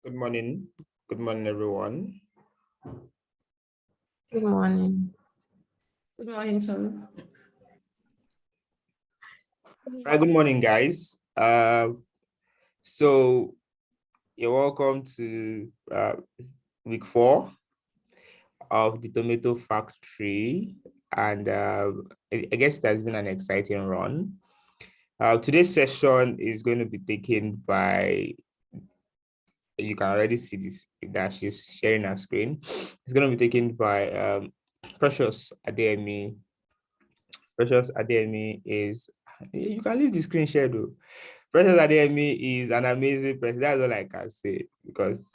Good morning. Good morning, everyone. Good morning. Good morning, Tom. Right, good morning, guys. So you're welcome to week 4 of the Tomato Factory, and I guess that's been an exciting run. Today's session is going to be taken by, you can already see this, that she's sharing her screen. It's going to be taken by Precious Adeyemi. Precious Adeyemi is, you can leave the screen share though. Precious Adeyemi is an amazing person. That's all I can say, because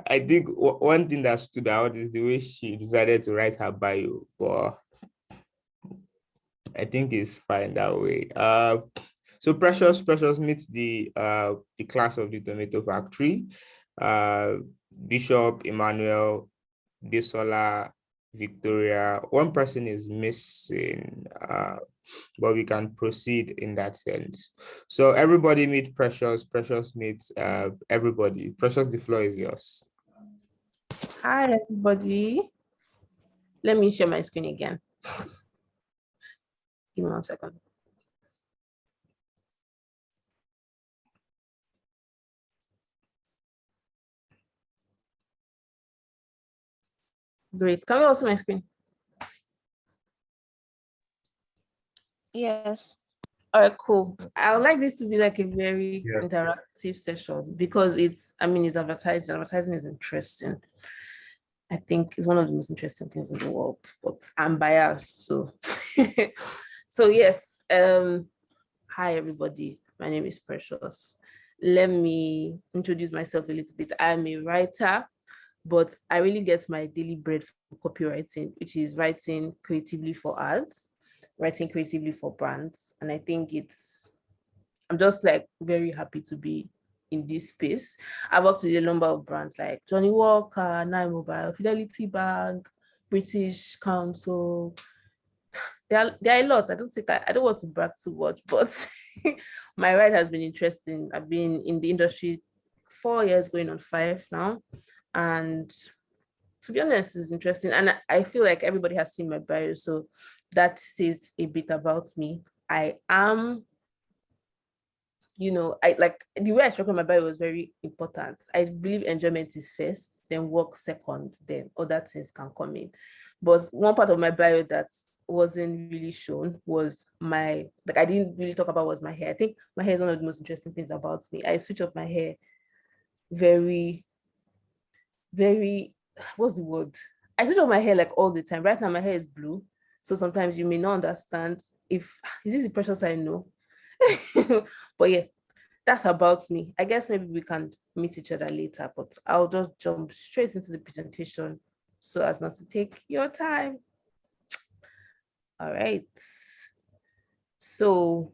I think one thing that stood out is the way she decided to write her bio, but I think it's fine that way. So Precious meets the class of the Tomato Factory. Bishop, Emmanuel, Desola, Victoria. One person is missing, but we can proceed in that sense. So everybody meet Precious. Precious meets everybody. Precious, the floor is yours. Hi, everybody. Let me share my screen again. Give me 1 second. Great. Can we also my screen? Yes. All right, cool. I would like this to be like a very interactive session because it's advertising. Advertising is interesting. I think it's one of the most interesting things in the world, but I'm biased, so so yes. Hi everybody, my name is Precious. Let me introduce myself a little bit. I'm a writer, but I really get my daily bread from copywriting, which is writing creatively for ads, writing creatively for brands. And I think I'm just like very happy to be in this space. I've worked with a number of brands like Johnny Walker, Nine Mobile, Fidelity Bank, British Council. There are a lot. I don't want to brag too much, but my ride has been interesting. I've been in the industry 4 years, going on 5 now. And to be honest, it's interesting. And I feel like everybody has seen my bio. So that says a bit about me. I am, I like the way I structured my bio was very important. I believe enjoyment is first, then work second, then other things can come in. But one part of my bio that wasn't really shown was I didn't really talk about was my hair. I think my hair is one of the most interesting things about me. I switch up my hair very, very, what's the word? I switch up my hair like all the time. Right now my hair is blue. So sometimes you may not understand if, is this the Precious I know? But yeah, that's about me. I guess maybe we can meet each other later, but I'll just jump straight into the presentation so as not to take your time. All right. So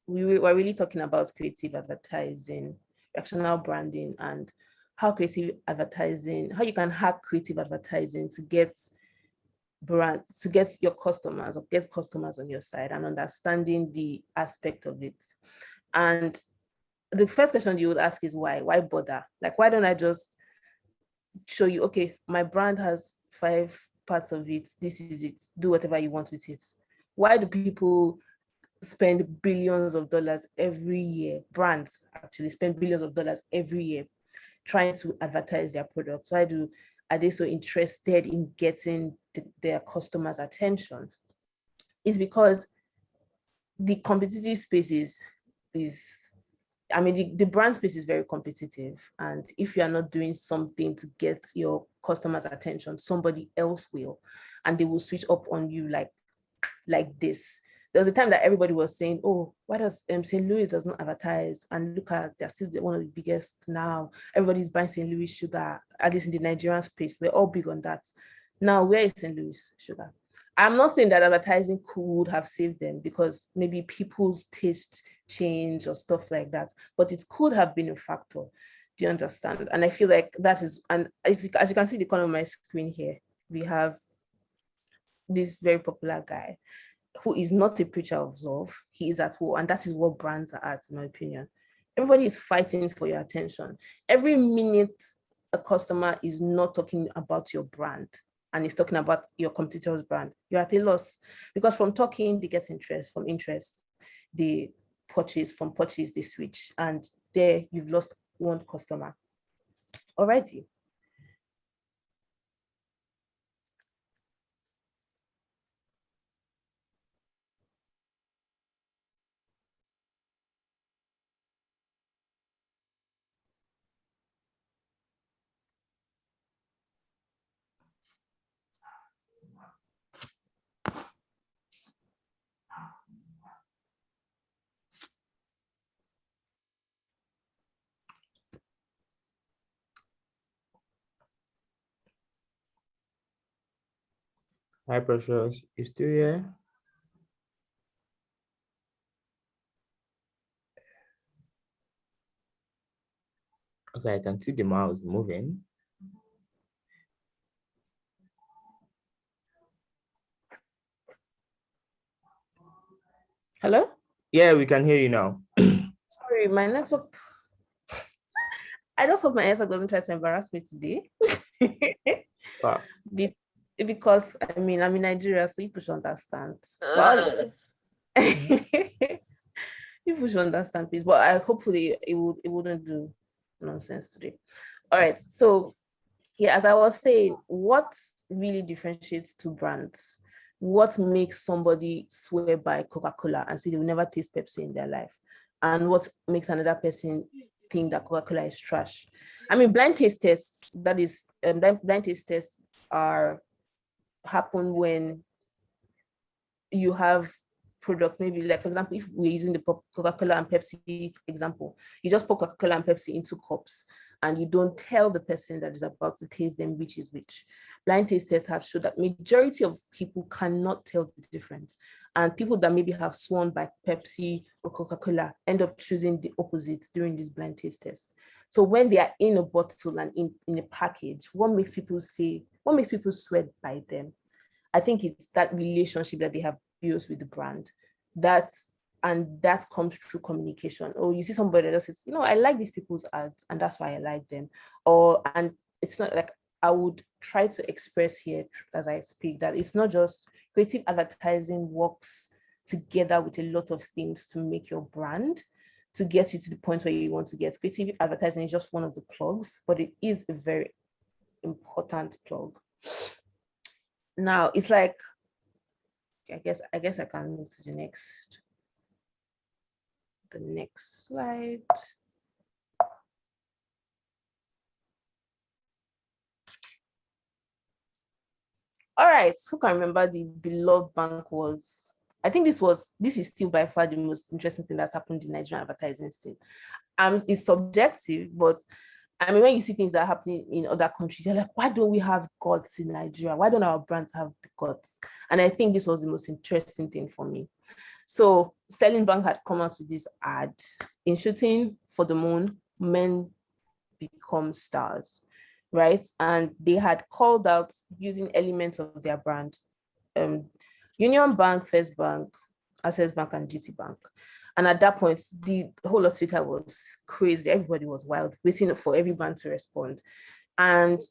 we're really talking about creative advertising, reactional branding, and how you can hack creative advertising to get your customers or get customers on your side, and understanding the aspect of it. And the first question you would ask is why? Why bother? Like, why don't I just show you, okay, my brand has 5 parts of it. This is it. Do whatever you want with it. Why do people spend billions of dollars every year? Brands actually spend billions of dollars every year trying to advertise their products. Why are they so interested in getting their customers' attention? It's because the competitive space the brand space is very competitive. And if you are not doing something to get your customers' attention, somebody else will, and they will switch up on you like this. There was a time that everybody was saying, oh, why does St. Louis does not advertise? And look at, they're still one of the biggest now. Everybody's buying St. Louis sugar, at least in the Nigerian space. We're all big on that. Now, where is St. Louis sugar? I'm not saying that advertising could have saved them, because maybe people's taste change or stuff like that, but it could have been a factor. Do you understand? And I feel like that is, and as you can see the corner of my screen here, we have this very popular guy who is not a preacher of love. He is at war, and that is what brands are at, in my opinion. Everybody is fighting for your attention. Every minute a customer is not talking about your brand and is talking about your competitor's brand, you're at a loss, because from talking, they get interest, from interest, they purchase, from purchase, they switch, and there you've lost one customer already. Hi, Precious. You still here? Okay, I can see the mouse moving. Hello? Yeah, we can hear you now. Sorry, my network. I just hope my network doesn't try to embarrass me today. Wow. Because I mean, I'm in Nigeria, so people should understand. Well, people should understand, please. But I hopefully it wouldn't do nonsense today. All right. So yeah, as I was saying, what really differentiates two brands? What makes somebody swear by Coca-Cola and say they will never taste Pepsi in their life? And what makes another person think that Coca-Cola is trash? I mean, blind taste tests, that is, blind taste tests happen when you have product, maybe like, for example, if we're using the Coca-Cola and Pepsi example, you just put Coca-Cola and Pepsi into cups and you don't tell the person that is about to taste them which is which. Blind taste tests have shown that majority of people cannot tell the difference, and people that maybe have sworn by Pepsi or Coca-Cola end up choosing the opposite during these blind taste tests. So when they are in a bottle and in a package, what makes people swear by them? I think it's that relationship that they have built with the brand. That comes through communication. Or you see somebody that just says, I like these people's ads, and that's why I like them. And it's not like, I would try to express here as I speak that it's not just creative advertising works together with a lot of things to make your brand, to get you to the point where you want to get. Creative advertising is just one of the plugs, but it is a very important plug. Now it's like, I guess I can move to the next slide. All right, who can remember the beloved bank was? I think this is still by far the most interesting thing that's happened in Nigerian advertising scene. It's subjective, but I mean, when you see things that are happening in other countries, you're like, why don't we have guts in Nigeria? Why don't our brands have the guts? And I think this was the most interesting thing for me. So Sterling Bank had come out with this ad: in shooting for the moon, men become stars, right? And they had called out using elements of their brand, Union Bank, First Bank, Access Bank, and GT Bank. And at that point, the whole of Twitter was crazy. Everybody was wild, waiting for every brand to respond. And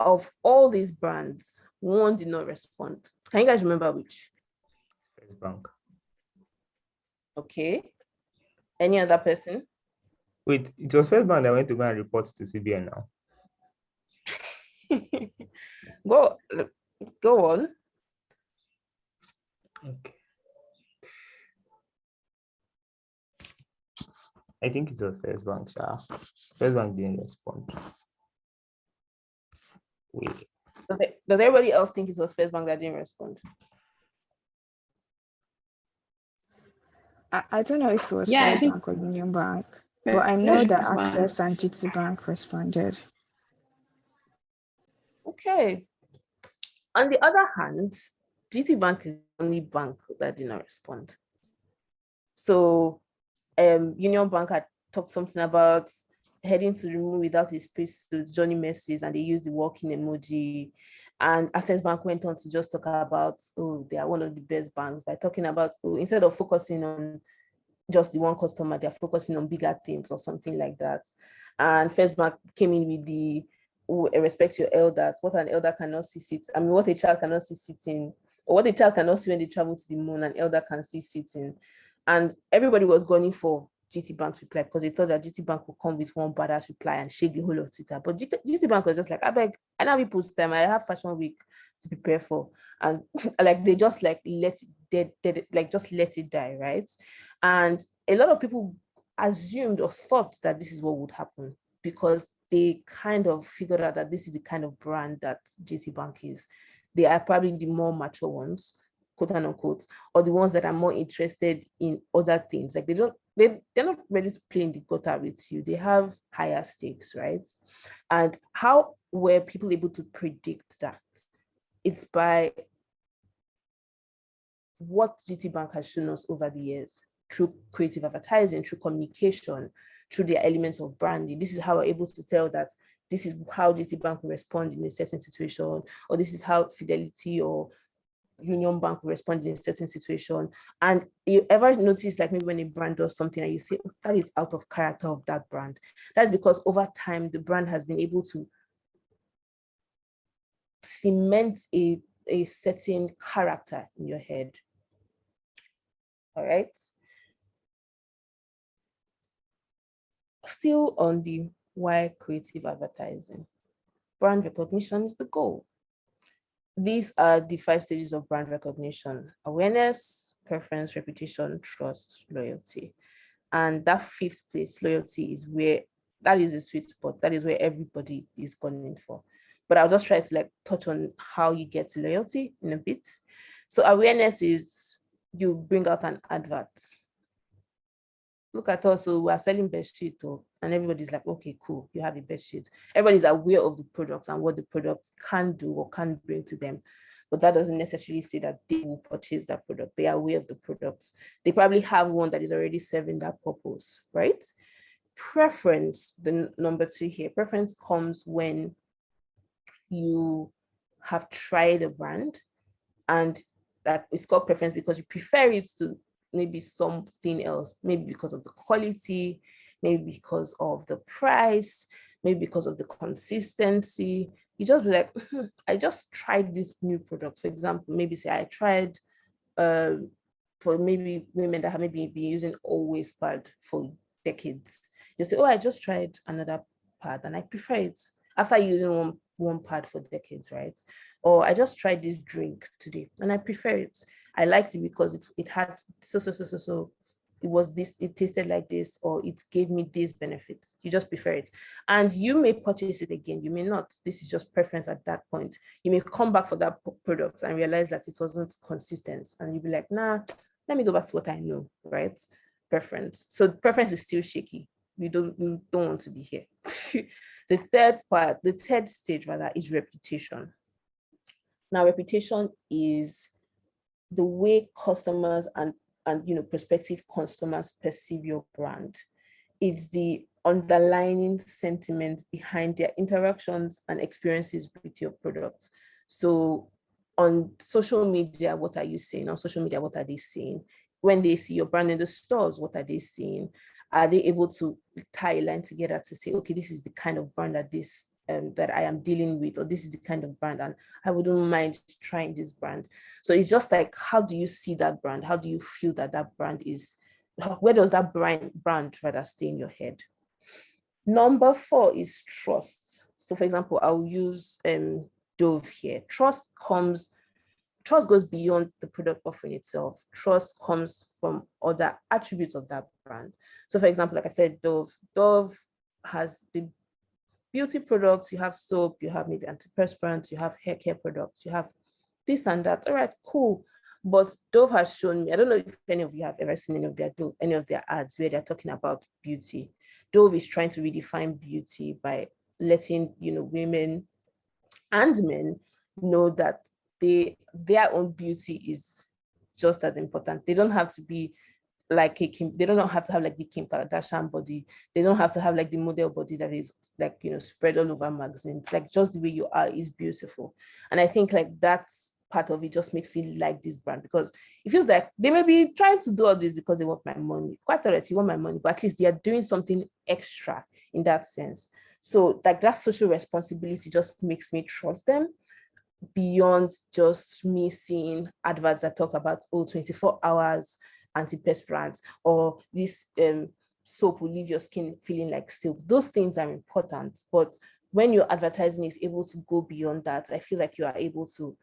of all these brands, one did not respond. Can you guys remember which? First Bank. Okay. Any other person? Wait, it was First Bank that went to go and report to CBN now. Go on. Okay. I think it was First Bank, sir. First Bank didn't respond. Wait. Does everybody else think it was First Bank that didn't respond? I don't know if it was First Bank or Union Bank, but I know that Access and GT Bank responded. Okay. On the other hand, GT Bank is the only bank that did not respond. So Union Bank had talked something about heading to the moon without a spacesuit, Johnny Messi's, and they used the walking emoji. And Access Bank went on to just talk about, they are one of the best banks, by talking about, instead of focusing on just the one customer, they're focusing on bigger things or something like that. And First Bank came in with the respect your elders, what an elder cannot see sit. I mean, what a child cannot see sitting, or what a child cannot see when they travel to the moon, an elder can see sitting. And everybody was going for GT Bank's reply because they thought that GT Bank would come with one badass reply and shake the whole of Twitter. But GT Bank was just like, I beg, I know people's time. I have Fashion Week to prepare for, and like they just like let it like just let it die, right? And a lot of people assumed or thought that this is what would happen because they kind of figured out that this is the kind of brand that GT Bank is. They are probably the more mature ones, quote unquote, or the ones that are more interested in other things. Like they're not ready to play in the gutter with you. They have higher stakes, right? And how were people able to predict that? It's by what GT Bank has shown us over the years through creative advertising, through communication, through their elements of branding. This is how we're able to tell that this is how GT Bank will respond in a certain situation, or this is how Fidelity or Union Bank will respond in a certain situation. And you ever notice, like maybe when a brand does something and you say, oh, that is out of character of that brand. That's because over time, the brand has been able to cement a certain character in your head. All right. Still on the why creative advertising. Brand recognition is the goal. These are the 5 stages of brand recognition: awareness, preference, reputation, trust, loyalty. And that 5th place, loyalty, is where that is the sweet spot. That is where everybody is gunning for. But I'll just try to like touch on how you get to loyalty in a bit. So awareness is you bring out an advert. Look at us, so we're selling bed sheet, and everybody's like, okay, cool, you have a bed sheet. Everybody's aware of the product and what the product can do or can bring to them. But that doesn't necessarily say that they will purchase that product. They are aware of the product. They probably have one that is already serving that purpose, right? Preference, the number 2 here. Preference comes when you have tried a brand, and that it's called preference because you prefer it to maybe something else, maybe because of the quality, maybe because of the price, maybe because of the consistency. You just be like, I just tried this new product. For example, maybe say I tried for maybe women that have maybe been using always pad for decades. You say, oh, I just tried another pad and I prefer it after using one pad for decades, right? Or I just tried this drink today and I prefer it. I liked it because it had so. It was this, it tasted like this, or it gave me these benefits. You just prefer it. And you may purchase it again. You may not. This is just preference at that point. You may come back for that product and realize that it wasn't consistent. And you'll be like, nah, let me go back to what I know, right? Preference. So preference is still shaky. You don't want to be here. The third stage rather is reputation. Now, reputation is the way customers and prospective customers perceive your brand. It's the underlying sentiment behind their interactions and experiences with your product. So on social media, what are you saying? On social media, what are they saying? When they see your brand in the stores, what are they seeing? Are they able to tie a line together to say, okay, this is the kind of brand that I am dealing with, or this is the kind of brand, and I wouldn't mind trying this brand. So it's just like, how do you see that brand? How do you feel that brand is? Where does that brand rather stay in your head? Number 4 is trust. So for example, I'll use Dove here. Trust goes beyond the product offering itself. Trust comes from other attributes of that brand. So for example, like I said, Dove has the beauty products, you have soap, you have maybe antiperspirants, you have hair care products, you have this and that. All right, cool. But Dove has shown me, I don't know if any of you have ever seen any of their ads where they're talking about beauty. Dove is trying to redefine beauty by letting women and men know that their own beauty is just as important. They don't have to be like they don't have to have like the Kim Kardashian body. They don't have to have like the model body that is like spread all over magazines. Like just the way you are is beautiful. And I think like that's part of it just makes me like this brand, because it feels like they may be trying to do all this because they want my money. Quite alright, you want my money, but at least they are doing something extra in that sense. So like that social responsibility just makes me trust them beyond just me seeing adverts that talk about 24 hours antiperspirant, or this soap will leave your skin feeling like silk. Those things are important, but when your advertising is able to go beyond that, I feel like you are able to,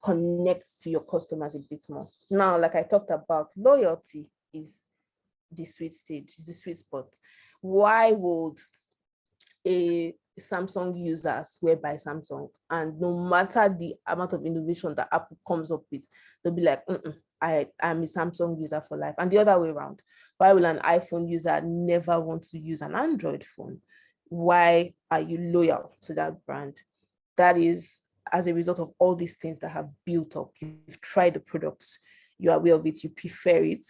connect to your customers a bit more. Now, like I talked about, loyalty is the sweet stage, is the sweet spot. Why would a Samsung user swear by Samsung, and no matter the amount of innovation that Apple comes up with, they'll be like, I'm a Samsung user for life? And the other way around, why will an iPhone user never want to use an Android phone? Why are you loyal to that brand? That is as a result of all these things that have built up. You've tried the products, you are aware of it, you prefer it,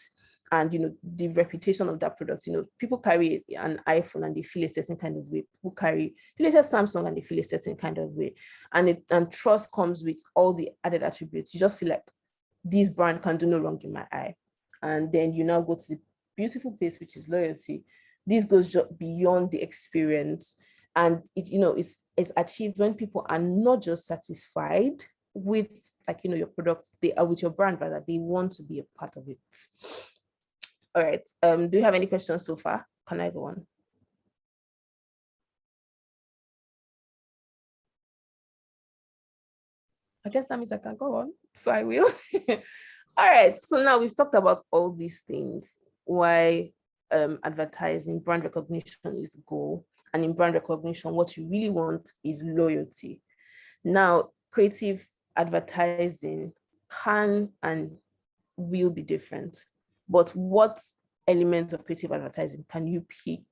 and the reputation of that product. People carry an iPhone and they feel a certain kind of way. People carry the latest Samsung and they feel a certain kind of way, and trust comes with all the added attributes. You just feel like this brand can do no wrong in my eye. And then you now go to the beautiful place, which is loyalty. This goes beyond the experience, and it's achieved when people are not just satisfied with your product, they are with your brand, rather they want to be a part of it. All right. Do you have any questions so far? Can I go on? I guess that means I can go on, so I will. All right. So now we've talked about all these things, why advertising, brand recognition is the goal. And in brand recognition, what you really want is loyalty. Now, creative advertising can and will be different. But what elements of creative advertising can you pick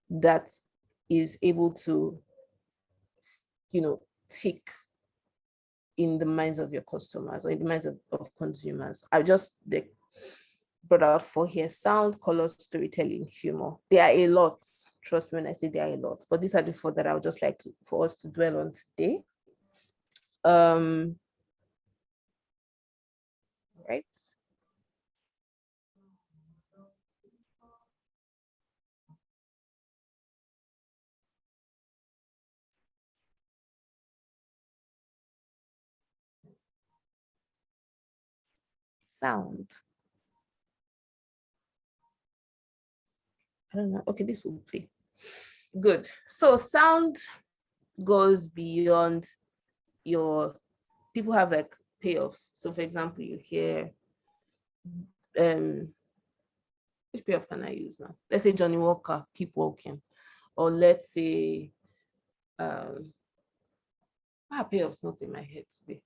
that is able to, tick in the minds of your customers, or in the minds of consumers? I just brought out 4 here: sound, color, storytelling, humor. There are a lot. Trust me when I say there are a lot, but these are the 4 that I would just like for us to dwell on today. Right. Sound. I don't know. Okay, this will play. Good. So sound goes beyond your, people have like payoffs. So for example, you hear, which payoff can I use now? Let's say Johnny Walker, Keep Walking. Or let's say, payoff's not in my head today.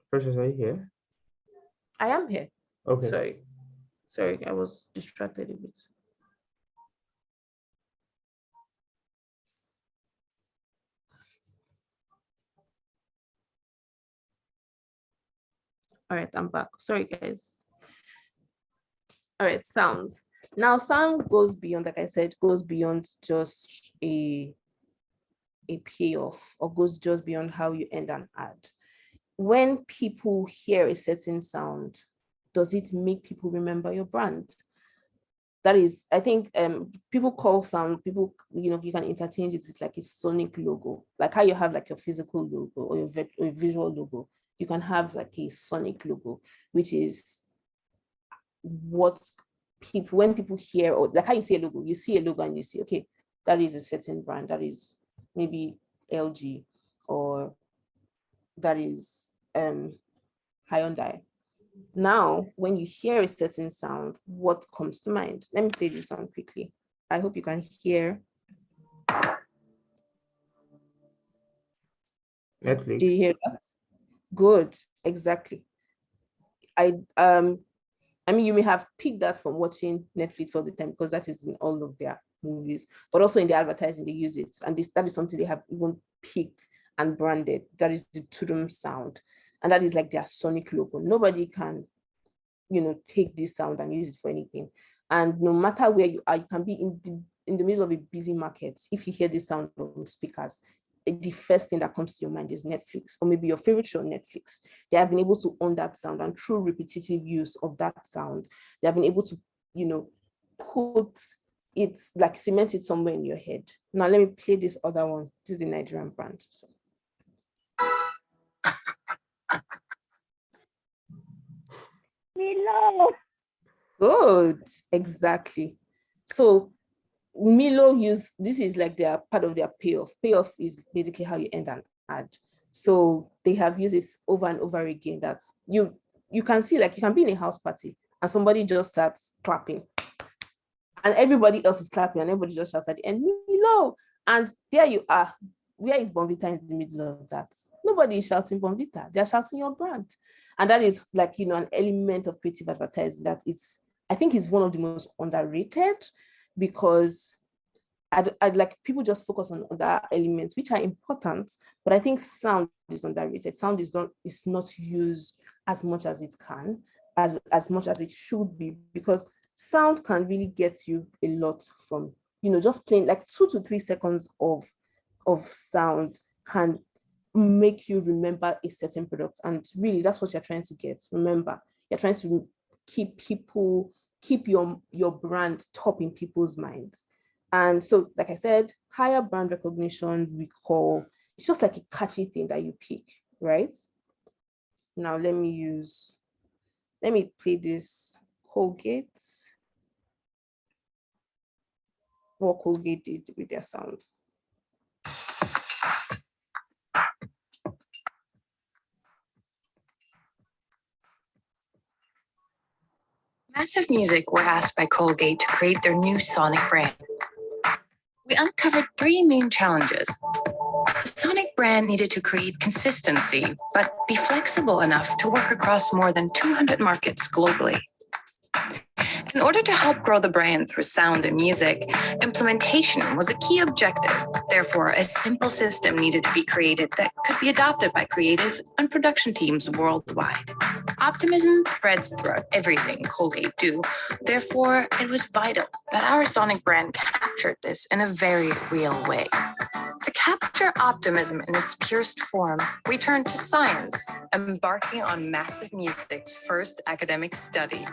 Precious, are you here? I am here. Okay. Sorry, I was distracted a bit. All right, I'm back. Sorry, guys. All right, sound. Now, sound goes beyond, like I said, goes beyond just a payoff, or goes just beyond how you end an ad. When people hear a certain sound, does it make people remember your brand? That is, I think people call sound, you can interchange it with like a sonic logo, like how you have like your physical logo or your visual logo. You can have like a sonic logo, which is what people, when people hear, or like how you see a logo, you see a logo and you see, okay, that is a certain brand, that is maybe LG, or that is Hyundai. Now, when you hear a certain sound, what comes to mind? Let me play this song quickly. I hope you can hear. Netflix. Do you hear that? Good, exactly. I mean, you may have picked that from watching Netflix all the time because that is in all of their movies, but also in the advertising, they use it. And that is something they have even picked and branded. That is the Tudum sound. And that is like their sonic logo. Nobody can, take this sound and use it for anything. And no matter where you are, you can be in the middle of a busy market. If you hear the sound on speakers, the first thing that comes to your mind is Netflix, or maybe your favorite show, Netflix. They have been able to own that sound, and through repetitive use of that sound, they have been able to, put it, like cement it somewhere in your head. Now let me play this other one. This is the Nigerian brand. So. Milo. Good, exactly. So Milo this is like their part of their payoff. Payoff is basically how you end an ad. So they have used this over and over again. That you can see, like you can be in a house party and somebody just starts clapping and everybody else is clapping and everybody just shouts at the end, Milo. And there you are. Where is Bonvita in the middle of that? Nobody is shouting Bonvita. They're shouting your brand. And that is like, an element of creative advertising that I think is one of the most underrated, because I'd like people just focus on other elements, which are important, but I think sound is underrated. Sound is not used as much as it can, as much as it should be, because sound can really get you a lot from, just playing like 2 to 3 seconds of sound can make you remember a certain product. And really that's what you're trying to get. Remember, you're trying to keep your brand top in people's minds. And so, like I said, higher brand recognition, recall, it's just like a catchy thing that you pick, right? Now let me play this Colgate. What Colgate did with their sound. Massive Music were asked by Colgate to create their new sonic brand. We uncovered 3 main challenges. The sonic brand needed to create consistency, but be flexible enough to work across more than 200 markets globally. In order to help grow the brand through sound and music, implementation was a key objective. Therefore, a simple system needed to be created that could be adopted by creative and production teams worldwide. Optimism threads throughout everything Colgate do. Therefore, it was vital that our sonic brand captured this in a very real way. To capture optimism in its purest form, we turned to science, embarking on Massive Music's first academic study.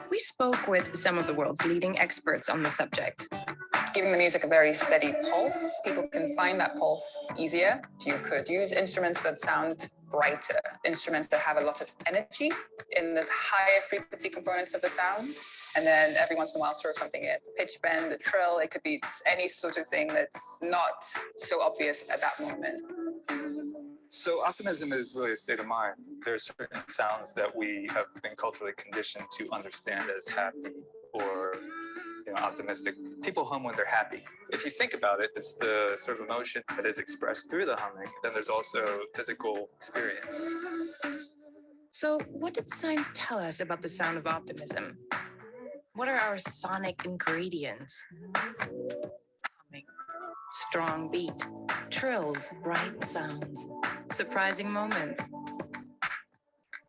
We spoke with some of the world's leading experts on the subject. Giving the music a very steady pulse, people can find that pulse easier. You could use instruments that sound brighter, instruments that have a lot of energy in the higher frequency components of the sound. And then every once in a while throw something in, pitch bend, a trill, it could be just any sort of thing that's not so obvious at that moment. So optimism is really a state of mind. There are certain sounds that we have been culturally conditioned to understand as happy or optimistic. People hum when they're happy. If you think about it, it's the sort of emotion that is expressed through the humming. Then there's also physical experience. So what did science tell us about the sound of optimism? What are our sonic ingredients? Humming, strong beat, trills, bright sounds, surprising moments.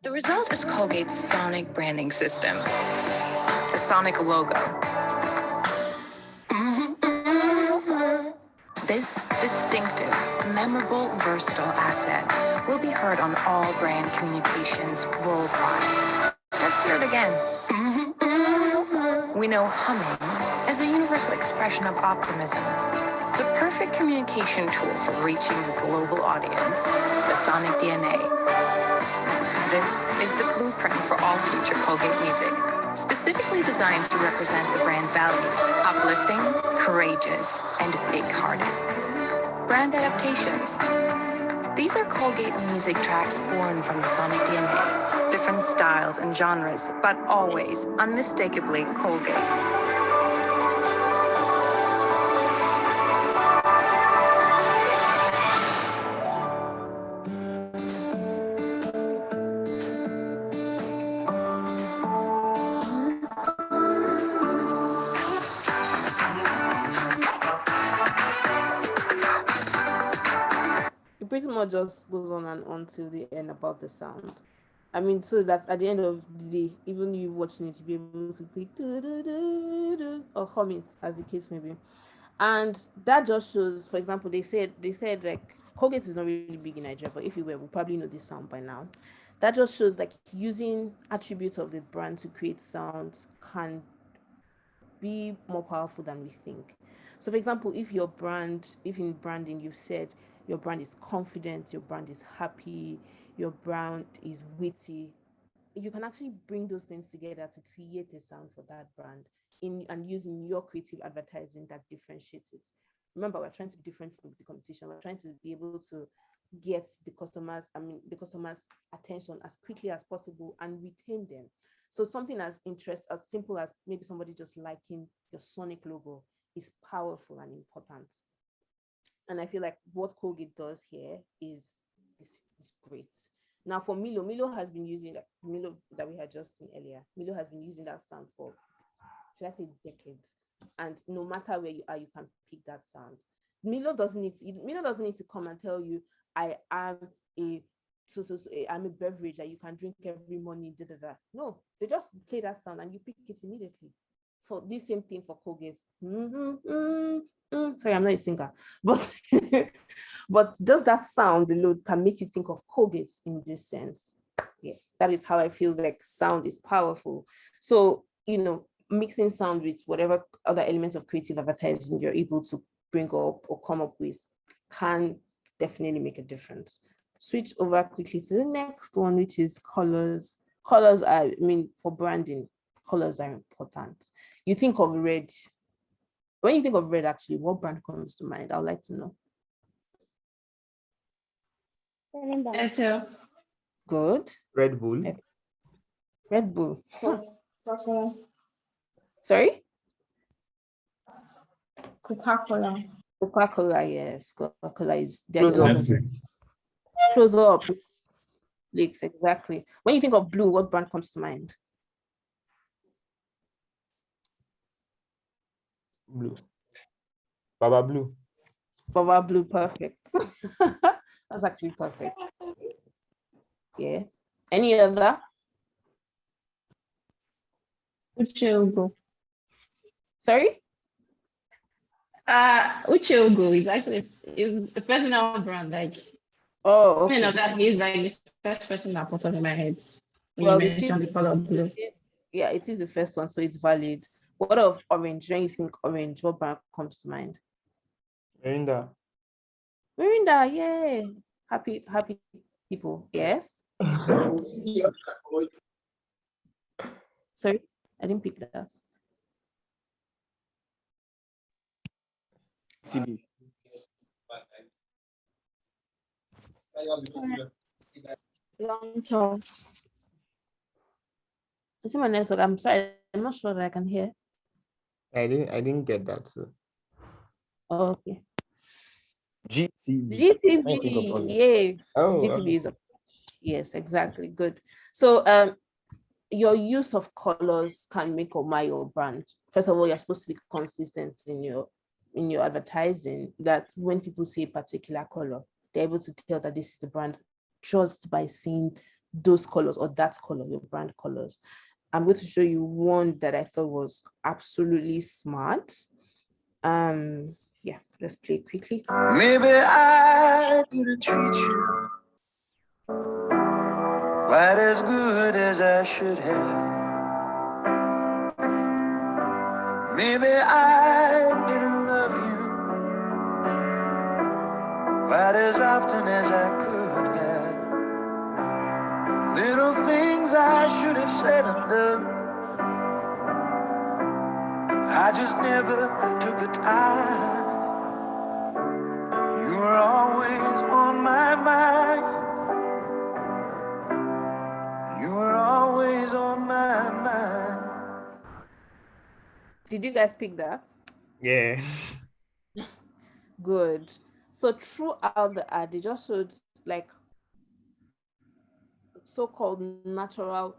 The result is Colgate's sonic branding system, the sonic logo. This distinctive, memorable, versatile asset will be heard on all brand communications worldwide. Let's hear it again. We know humming is a universal expression of optimism, the perfect communication tool for reaching a global audience, the sonic DNA. This is the blueprint for all future Colgate music, specifically designed to represent the brand values, uplifting, courageous, and big-hearted. Brand adaptations. These are Colgate music tracks born from the sonic DNA, different styles and genres, but always unmistakably Colgate. pretty much just goes on and on till the end about the sound. I mean, so that at the end of the day, even you watching it, you'll be able to pick or hum it, as the case may be. And that just shows, for example, they said like Colgate is not really big in Nigeria, but if you were, we'll probably know this sound by now. That just shows like using attributes of the brand to create sounds can be more powerful than we think. So, for example, if in branding you said your brand is confident, your brand is happy, your brand is witty, you can actually bring those things together to create a sound for that brand in and using your creative advertising that differentiates it. Remember, we're trying to be different from the competition. We're trying to be able to get the customers' attention as quickly as possible and retain them. So something as simple as maybe somebody just liking your Sonic logo is powerful and important. And I feel like what Colgate does here is great. Now for Milo has been using that Milo that we had just seen earlier. Milo has been using that sound for, should I say, decades. And no matter where you are, you can pick that sound. Milo doesn't need to come and tell you, I am a I'm a beverage that you can drink every morning. Da, da, da. No, they just play that sound and you pick it immediately. For this same thing for Colgate. Sorry, I'm not a singer, but but does that sound the load can make you think of Colgate in this sense? Yeah, that is how I feel like sound is powerful. So mixing sound with whatever other elements of creative advertising you're able to bring up or come up with can definitely make a difference. Switch over quickly to the next one, which is colors. Colors are, I mean, for branding, colors are important. You think of red. When you think of red, actually, what brand comes to mind? I would like to know. Good. Red Bull. Red Bull. Sorry? Coca-Cola. Coca-Cola, yes. Coca-Cola is Close close up. Flakes, exactly. When you think of blue, what brand comes to mind? Blue. Baba Blue. Baba Blue, perfect. That's actually perfect. Yeah. Any other? Uche Sorry? Uche is a personal brand. Like, okay. that he's like the first person that popped up in my head when Well, you mentioned the color blue. It is the first one, so it's valid. What of orange? When you think orange, what brand comes to mind? Mirinda. Mirinda, yeah. Happy people. Yes. Sorry, I didn't pick that. CB. Is it my network? I'm sorry, I'm not sure that I can hear. I didn't get that too. Oh, okay. GTV. GTV, yeah. Oh, GTV is yes, exactly. Good. So your use of colors can make or mar your brand. First of all, you're supposed to be consistent in your advertising, that when people see a particular color, they're able to tell that this is the brand just by seeing those colors or that color, your brand colors. I'm going to show you one that I thought was absolutely smart. Yeah, let's play quickly. Maybe I didn't treat you quite as good as I should have. Maybe I didn't love you quite as often as I could have. Little things I should have said and done, I just never took the time. You were always on my mind. You were always on my mind. Did you guys pick that? yeah. Good. So throughout the ad, they just showed like so-called natural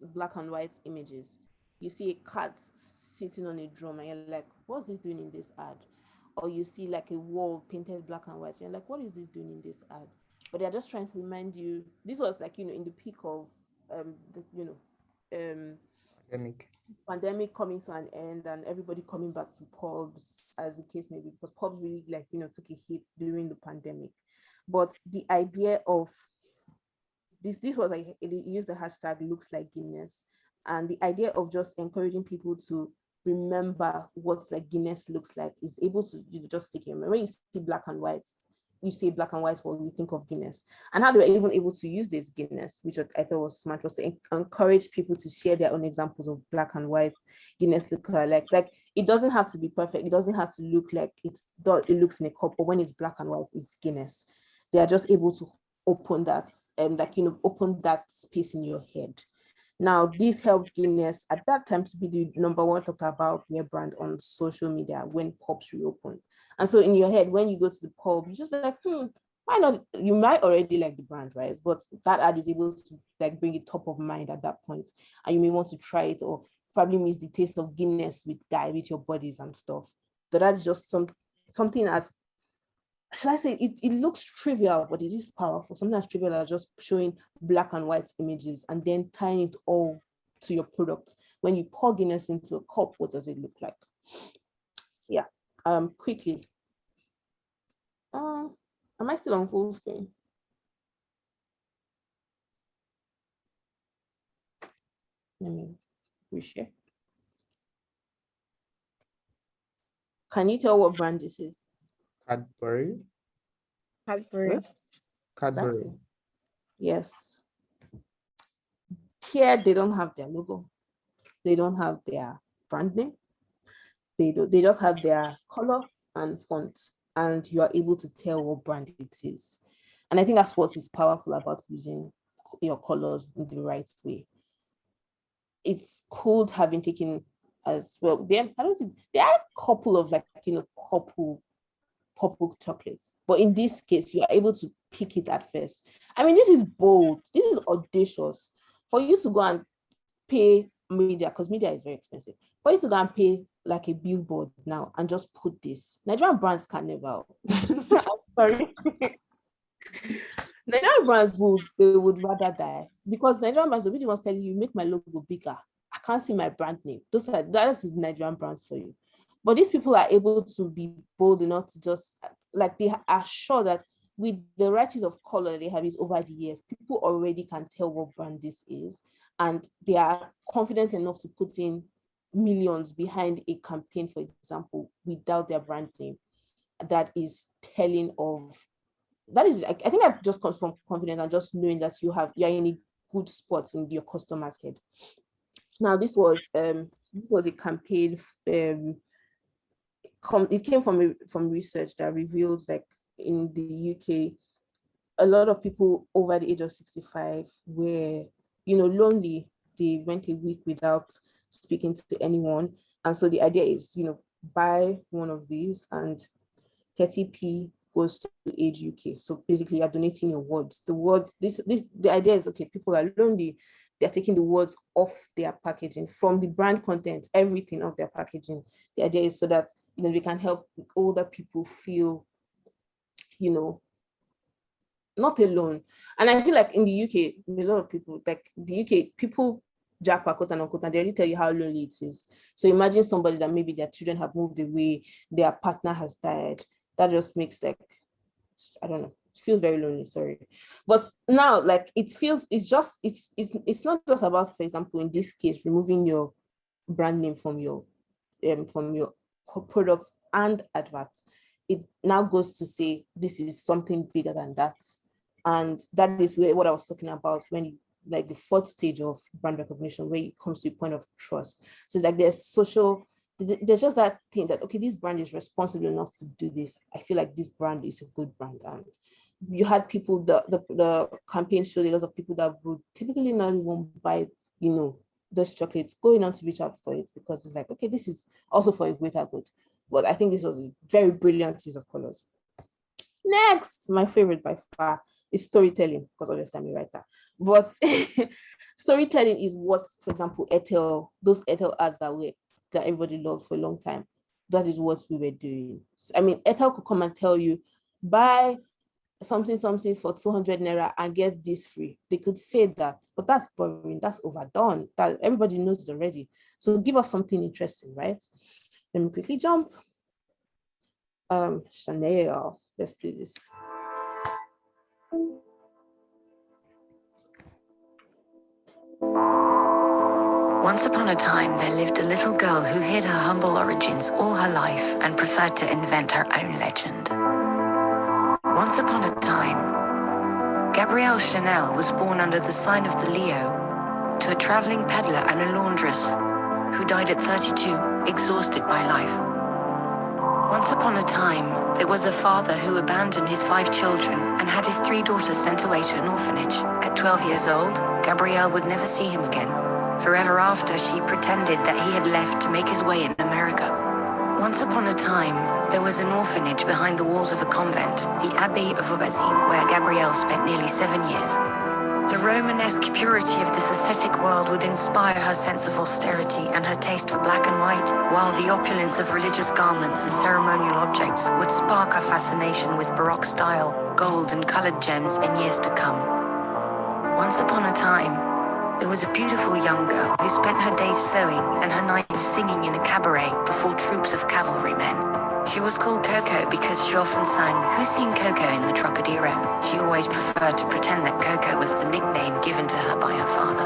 black and white images. You see a cat sitting on a drum and you're like, what's this doing in this ad? or you see like a wall painted black and white. You're like, what is this doing in this ad? But they're just trying to remind you. This was like, in the peak of Pandemic. pandemic coming to an end and everybody coming back to pubs, as the case may be, because pubs really like took a hit during the pandemic. But the idea of this was like, it used the hashtag looks like Guinness, and the idea of just encouraging people to remember what like Guinness looks like is able to just take it. Remember, when you see black and white, you see black and white when you think of Guinness, and how they were even able to use this Guinness, which I thought was smart, was to encourage people to share their own examples of black and white Guinness look like it doesn't have to be perfect, it doesn't have to look like it looks in a cup, but when it's black and white, it's Guinness. They are just able to open that open that space in your head. Now, this helped Guinness at that time to be the number one talked about beer brand on social media when pubs reopened. And so in your head, when you go to the pub, you just like, why not? You might already like the brand, right? But that ad is able to like bring it top of mind at that point, and you may want to try it, or probably miss the taste of Guinness with your bodies and stuff. So that's just something as, should I say, it looks trivial, but it is powerful. Something that's trivial as just showing black and white images and then tying it all to your product. When you pour Guinness into a cup, what does it look like? Yeah. Quickly. Am I still on full screen? Let me reshare. Can you tell what brand this is? Cadbury. Cadbury. Cadbury. Exactly. Yes. Here, they don't have their logo. They don't have their brand name. They just have their color and font, and you are able to tell what brand it is. And I think that's what is powerful about using your colors in the right way. It's cool having taken as well. I don't think there are a couple of like purple chocolates, but in this case, you are able to pick it at first. I mean, this is bold. This is audacious for you to go and pay media, because media is very expensive. For you to go and pay like a billboard now and just put this. Nigerian brands can never. I'm sorry. Nigerian brands would rather die, because Nigerian brands will be the ones telling you, make my logo bigger. I can't see my brand name. That is Nigerian brands for you. But these people are able to be bold enough to just like, they are sure that with the varieties of color they have is over the years, people already can tell what brand this is, and they are confident enough to put in millions behind a campaign, for example, without their brand name. That is telling of, that is, I think that just comes from confidence and just knowing that you're in a good spot in your customer's head. Now, this was a campaign. It came from research that reveals, like, in the UK, a lot of people over the age of 65 were, lonely. They went a week without speaking to anyone. And so the idea is, buy one of these and 30p goes to Age UK. So basically you're donating your words. The idea is, okay, people are lonely. They're taking the words off their packaging, from the brand content, everything of their packaging. The idea is so that, they can help older people feel, not alone. And I feel like in the UK, a lot of people, like the UK, people jackpot, quote and unquote, and they already tell you how lonely it is. So imagine somebody that maybe their children have moved away, their partner has died. That just makes, like, I don't know, it feels very lonely, sorry. But now, like, it's not just about, for example, in this case, removing your brand name from your products and adverts. It now goes to say this is something bigger than that. And that is what I was talking about when like the fourth stage of brand recognition, where it comes to a point of trust. So it's like there's just that thing that, okay, this brand is responsible enough to do this. I feel like this brand is a good brand. And you had people, the campaign showed a lot of people that would typically not even buy, those chocolates, going on to reach out for it, because it's like, okay, this is also for a greater good. But I think this was a very brilliant use of colors. Next, my favorite by far is storytelling, because obviously I'm a writer. But storytelling is what, for example, those Airtel ads that everybody loved for a long time. that is what we were doing. I mean, Ethel could come and tell you, buy something for 200 naira and get this free. They could say that, but that's boring, that's overdone, that everybody knows it already. So give us something interesting, right? Let me quickly jump. Chanel, let's play this. Once upon a time, there lived a little girl who hid her humble origins all her life and preferred to invent her own legend. Once upon a time, Gabrielle Chanel was born under the sign of the Leo to a traveling peddler and a laundress who died at 32, exhausted by life. Once upon a time, there was a father who abandoned his 5 children and had his 3 daughters sent away to an orphanage. At 12 years old, Gabrielle would never see him again. Forever after, she pretended that he had left to make his way in America. Once upon a time, there was an orphanage behind the walls of a convent, the Abbey of Aubazine, where Gabrielle spent nearly 7 years. The Romanesque purity of this ascetic world would inspire her sense of austerity and her taste for black and white, while the opulence of religious garments and ceremonial objects would spark her fascination with Baroque style, gold and colored gems in years to come. Once upon a time, there was a beautiful young girl who spent her days sewing and her nights singing in a cabaret before troops of cavalrymen. She was called Coco because she often sang, "Who's seen Coco in the Trocadero?" She always preferred to pretend that Coco was the nickname given to her by her father.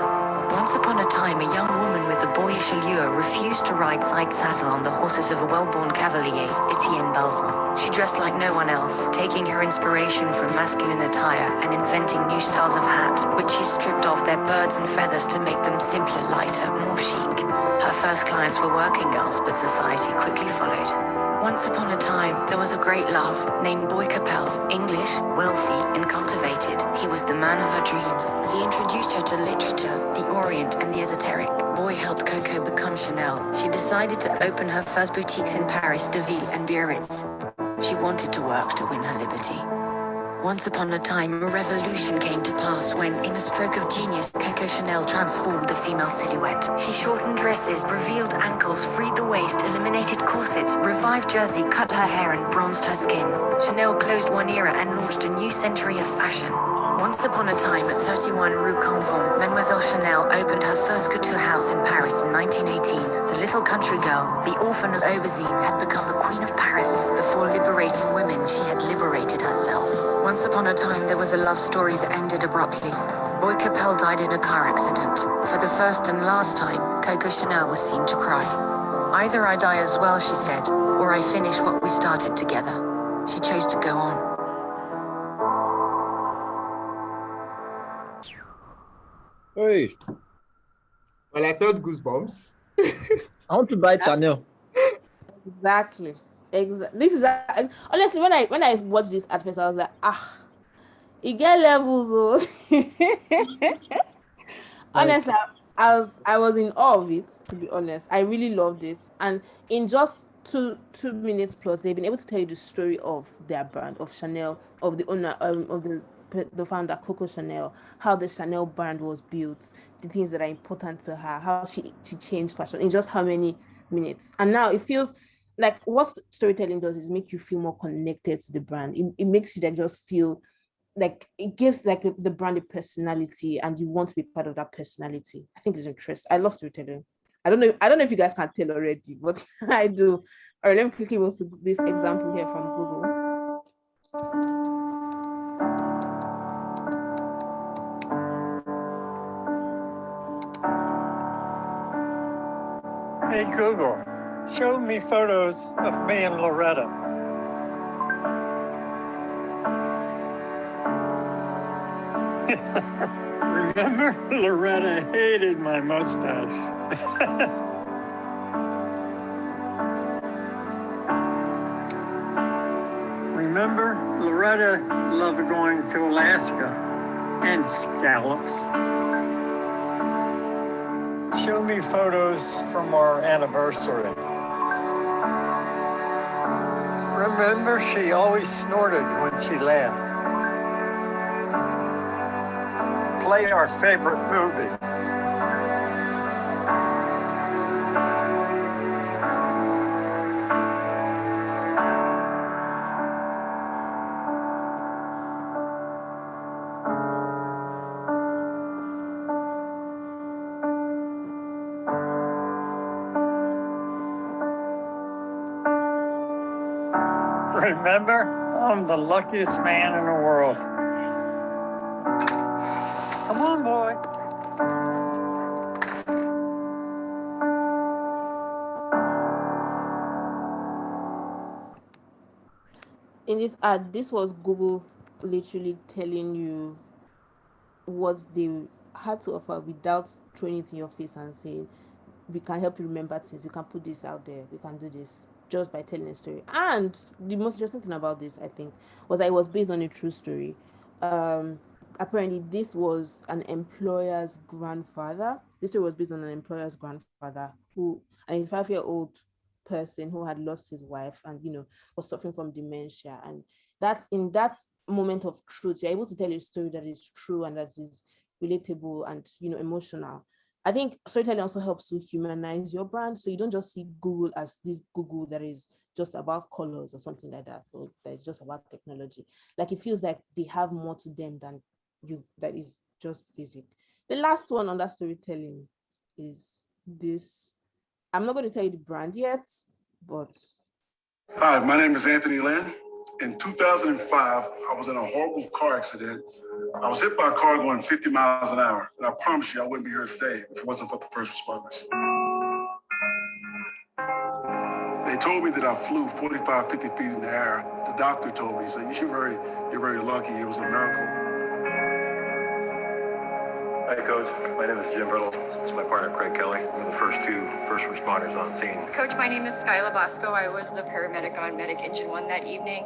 Once upon a time, a young woman with a boyish allure refused to ride side saddle on the horses of a well-born cavalier, Etienne Balsan. She dressed like no one else, taking her inspiration from masculine attire and inventing new styles of hat, which she stripped off their birds and feathers to make them simpler, lighter, more chic. Her first clients were working girls, but society quickly followed. Once upon a time, there was a great love named Boy Capel, English, wealthy, and cultivated. He was the man of her dreams. He introduced her to literature, the Orient, and the esoteric. Boy helped Coco become Chanel. She decided to open her first boutiques in Paris, Deauville, and Biarritz. She wanted to work to win her liberty. Once upon a time, a revolution came to pass when, in a stroke of genius, Coco Chanel transformed the female silhouette. She shortened dresses, revealed ankles, freed the waist, eliminated corsets, revived jersey, cut her hair, and bronzed her skin. Chanel closed one era and launched a new century of fashion. Once upon a time, at 31 Rue Cambon, Mademoiselle Chanel opened her first couture house in Paris in 1918. The little country girl, the orphan of Aubazine, had become the queen of Paris. Before liberating women, she had liberated herself. Once upon a time, there was a love story that ended abruptly. Boy Capel died in a car accident. For the first and last time, Coco Chanel was seen to cry. "Either I die as well," she said, "or I finish what we started together." She chose to go on. Hey, Well, I felt goosebumps. I want to buy Chanel. Exactly. This is honestly, when I watched this at first, I was like, it get levels. Oh. Honestly, I was in awe of it, to be honest. I really loved it. And in just two minutes plus, they've been able to tell you the story of their brand, of Chanel, of the owner, of the founder, Coco Chanel, how the Chanel brand was built, the things that are important to her, how she changed fashion in just how many minutes. And now it feels like what storytelling does is make you feel more connected to the brand. It makes you like just feel like it gives like the brand a personality, and you want to be part of that personality. I think it's interesting. I love storytelling. I don't know if you guys can tell already, but I do. All right, let me quickly move to this example here from Google. Hey Google, show me photos of me and Loretta. Remember, Loretta hated my mustache. Remember, Loretta loved going to Alaska and scallops. Show me photos from our anniversary. Remember, she always snorted when she laughed. Play our favorite movie. Remember, I'm the luckiest man in the world. Come on, boy. In this ad, this was Google literally telling you what they had to offer without throwing it in your face and saying, we can help you remember things, we can put this out there, we can do this, just by telling a story. And the most interesting thing about this, I think, was that it was based on a true story. Apparently this was an employer's grandfather. This story was based on an employer's grandfather who, and his 5-year-old person who had lost his wife and was suffering from dementia. And that's in that moment of truth, you're able to tell a story that is true and that is relatable and emotional. I think storytelling also helps to humanize your brand, so you don't just see Google as this Google that is just about colors or something like that, so that's just about technology. Like, it feels like they have more to them than you, that is just basic. The last one on that storytelling is this. I'm not going to tell you the brand yet, but hi, my name is Anthony Lynn. In 2005, I was in a horrible car accident. I was hit by a car going 50 miles an hour, and I promise you I wouldn't be here today if it wasn't for the first responders. They told me that I flew 45, 50 feet in the air. The doctor told me, so you're very lucky. It was a miracle. Hi, Coach. My name is Jim Brittle. This is my partner, Craig Kelly. We're the first two first responders on scene. Coach, my name is Skyla Bosco. I was the paramedic on Medic Engine 1 that evening.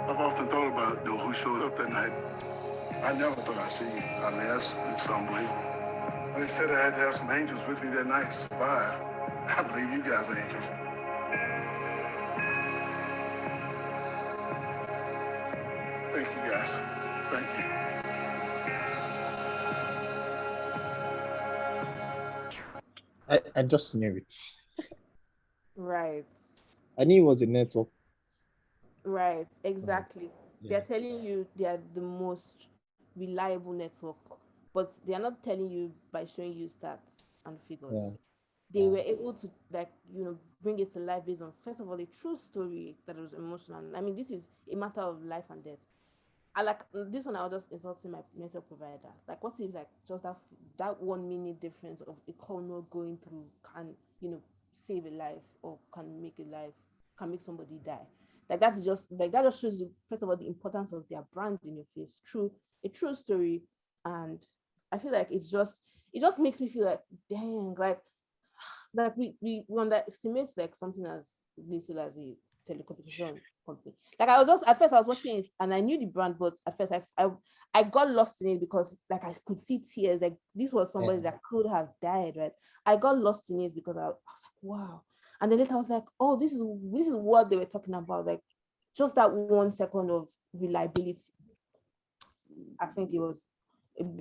I've often thought about who showed up that night. I never thought I'd see you. I mean, it's unbelievable. They said I had to have some angels with me that night to survive. I believe you guys are angels. Thank you, guys. Thank you. I just knew it. right. I knew it was a network. Right, exactly. Yeah. They're telling you they are the most reliable network, but they are not telling you by showing you stats and figures. Yeah. They were able to, like, bring it to life based on, first of all, a true story that was emotional. I mean, this is a matter of life and death. I like this one. I was just insulting my network provider. Like, what if, like, just that 1 minute difference of a call not going through can save a life, or can make somebody die. Like, that's just like, that just shows you, first of all, the importance of their brand in your face through a true story. And I feel like it just makes me feel like, dang, like we underestimate like something as little as a telecommunication company. Like, I was just, at first I was watching it and I knew the brand, but at first I got lost in it because, like, I could see tears. Like, this was somebody that could have died, right? I got lost in it because I was like, wow. And then later I was like, oh, this is what they were talking about. Like, just that 1 second of reliability. I think it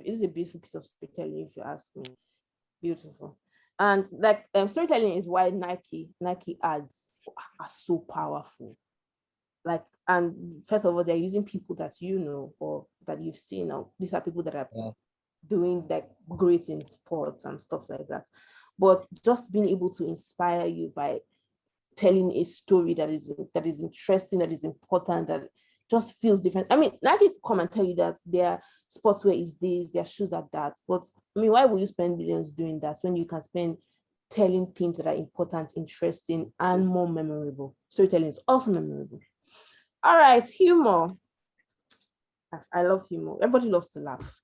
is a beautiful piece of storytelling, if you ask me. Beautiful. And like, storytelling is why Nike ads are so powerful. Like, and first of all, they're using people that or that you've seen. Now, these are people that are doing like great in sports and stuff like that. But just being able to inspire you by telling a story that is interesting, that is important, that just feels different. I mean, Nike come and tell you that their sportswear is this, their shoes are that. But I mean, why will you spend millions doing that when you can spend telling things that are important, interesting, and more memorable? Storytelling is also memorable. All right, humor. I love humor. Everybody loves to laugh.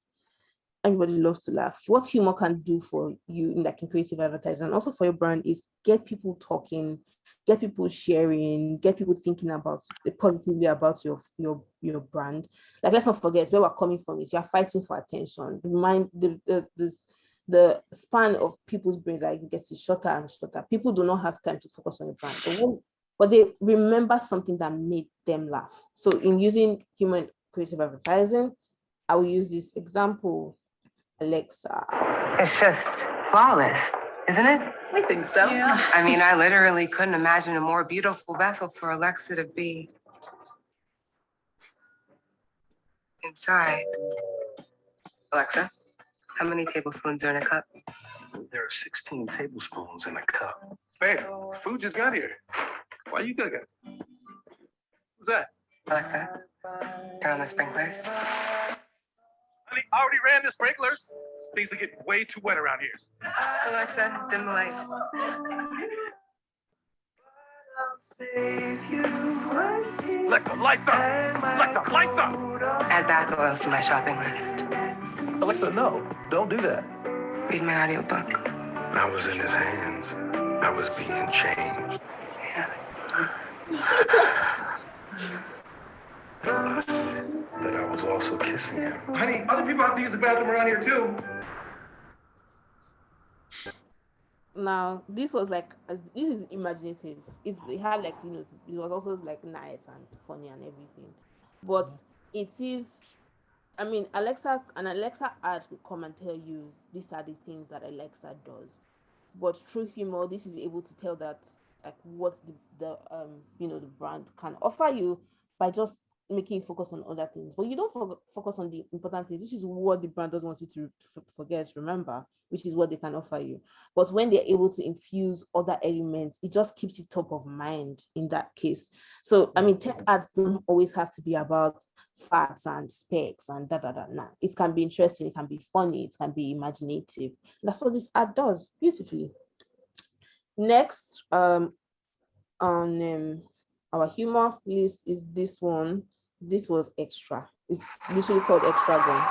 Everybody loves to laugh. What humor can do for you in creative advertising and also for your brand is get people talking, get people sharing, get people thinking about positively about your brand. Like, let's not forget where we're coming from is you're fighting for attention. The span of people's brains gets shorter and shorter. People do not have time to focus on your brand, but they remember something that made them laugh. So in using human creative advertising, I will use this example. Alexa. It's just flawless, isn't it? I think so. Yeah. I mean, I literally couldn't imagine a more beautiful vessel for Alexa to be inside. Alexa, how many tablespoons are in a cup? There are 16 tablespoons in a cup. Babe, food just got here. Why are you cooking? What's that? Alexa, turn on the sprinklers. Honey, I already ran the sprinklers. Things are getting way too wet around here. Alexa, dim the lights. Alexa, lights up! Alexa, lights up! Add bath oils to my shopping list. Alexa, no, don't do that. Read my audiobook. I was in his hands. I was being changed. That I was also kissing him. Honey, other people have to use the bathroom around here too. Now, this was like, this is imaginative. It had like, it was also like nice and funny and everything. But it is, I mean, Alexa ad will come and tell you these are the things that Alexa does. But through humor, this is able to tell that like what the brand can offer you by just making you focus on other things. But you don't focus on the important things, which is what the brand doesn't want you to forget, remember, which is what they can offer you. But when they're able to infuse other elements, it just keeps you top of mind in that case. So, I mean, tech ads don't always have to be about facts and specs and Nah. It can be interesting, it can be funny, it can be imaginative. That's what this ad does beautifully. Next, on our humor list is this one. This was extra. It's literally called Extra Gun.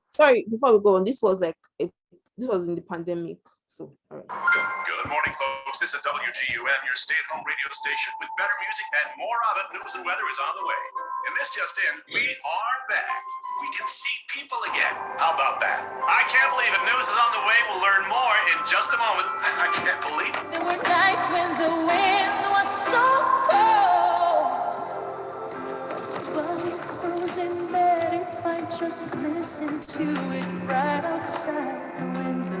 Sorry, before we go on, this was in the pandemic. So, all right. Good morning, folks. This is WGUM, your stay-at-home radio station with better music and more of it. News and weather is on the way. And this just in, we are back. We can see people again. How about that? I can't believe it. News is on the way. We'll learn more in just a moment. I can't believe it. There were nights when the wind was so cold. Well, I was in bed if I just listened to it right outside the window.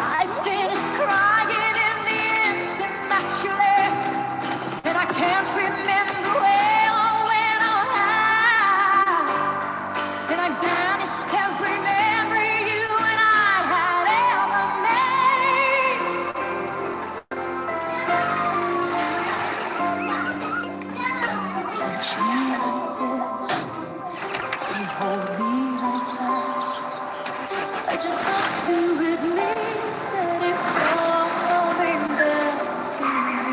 I finished crying in the instant that you left, and I can't remember where or when or how. And I banished every memory you and I had ever made. Touch me like this, and hold me like that. I just have to admit that it's all coming back to me.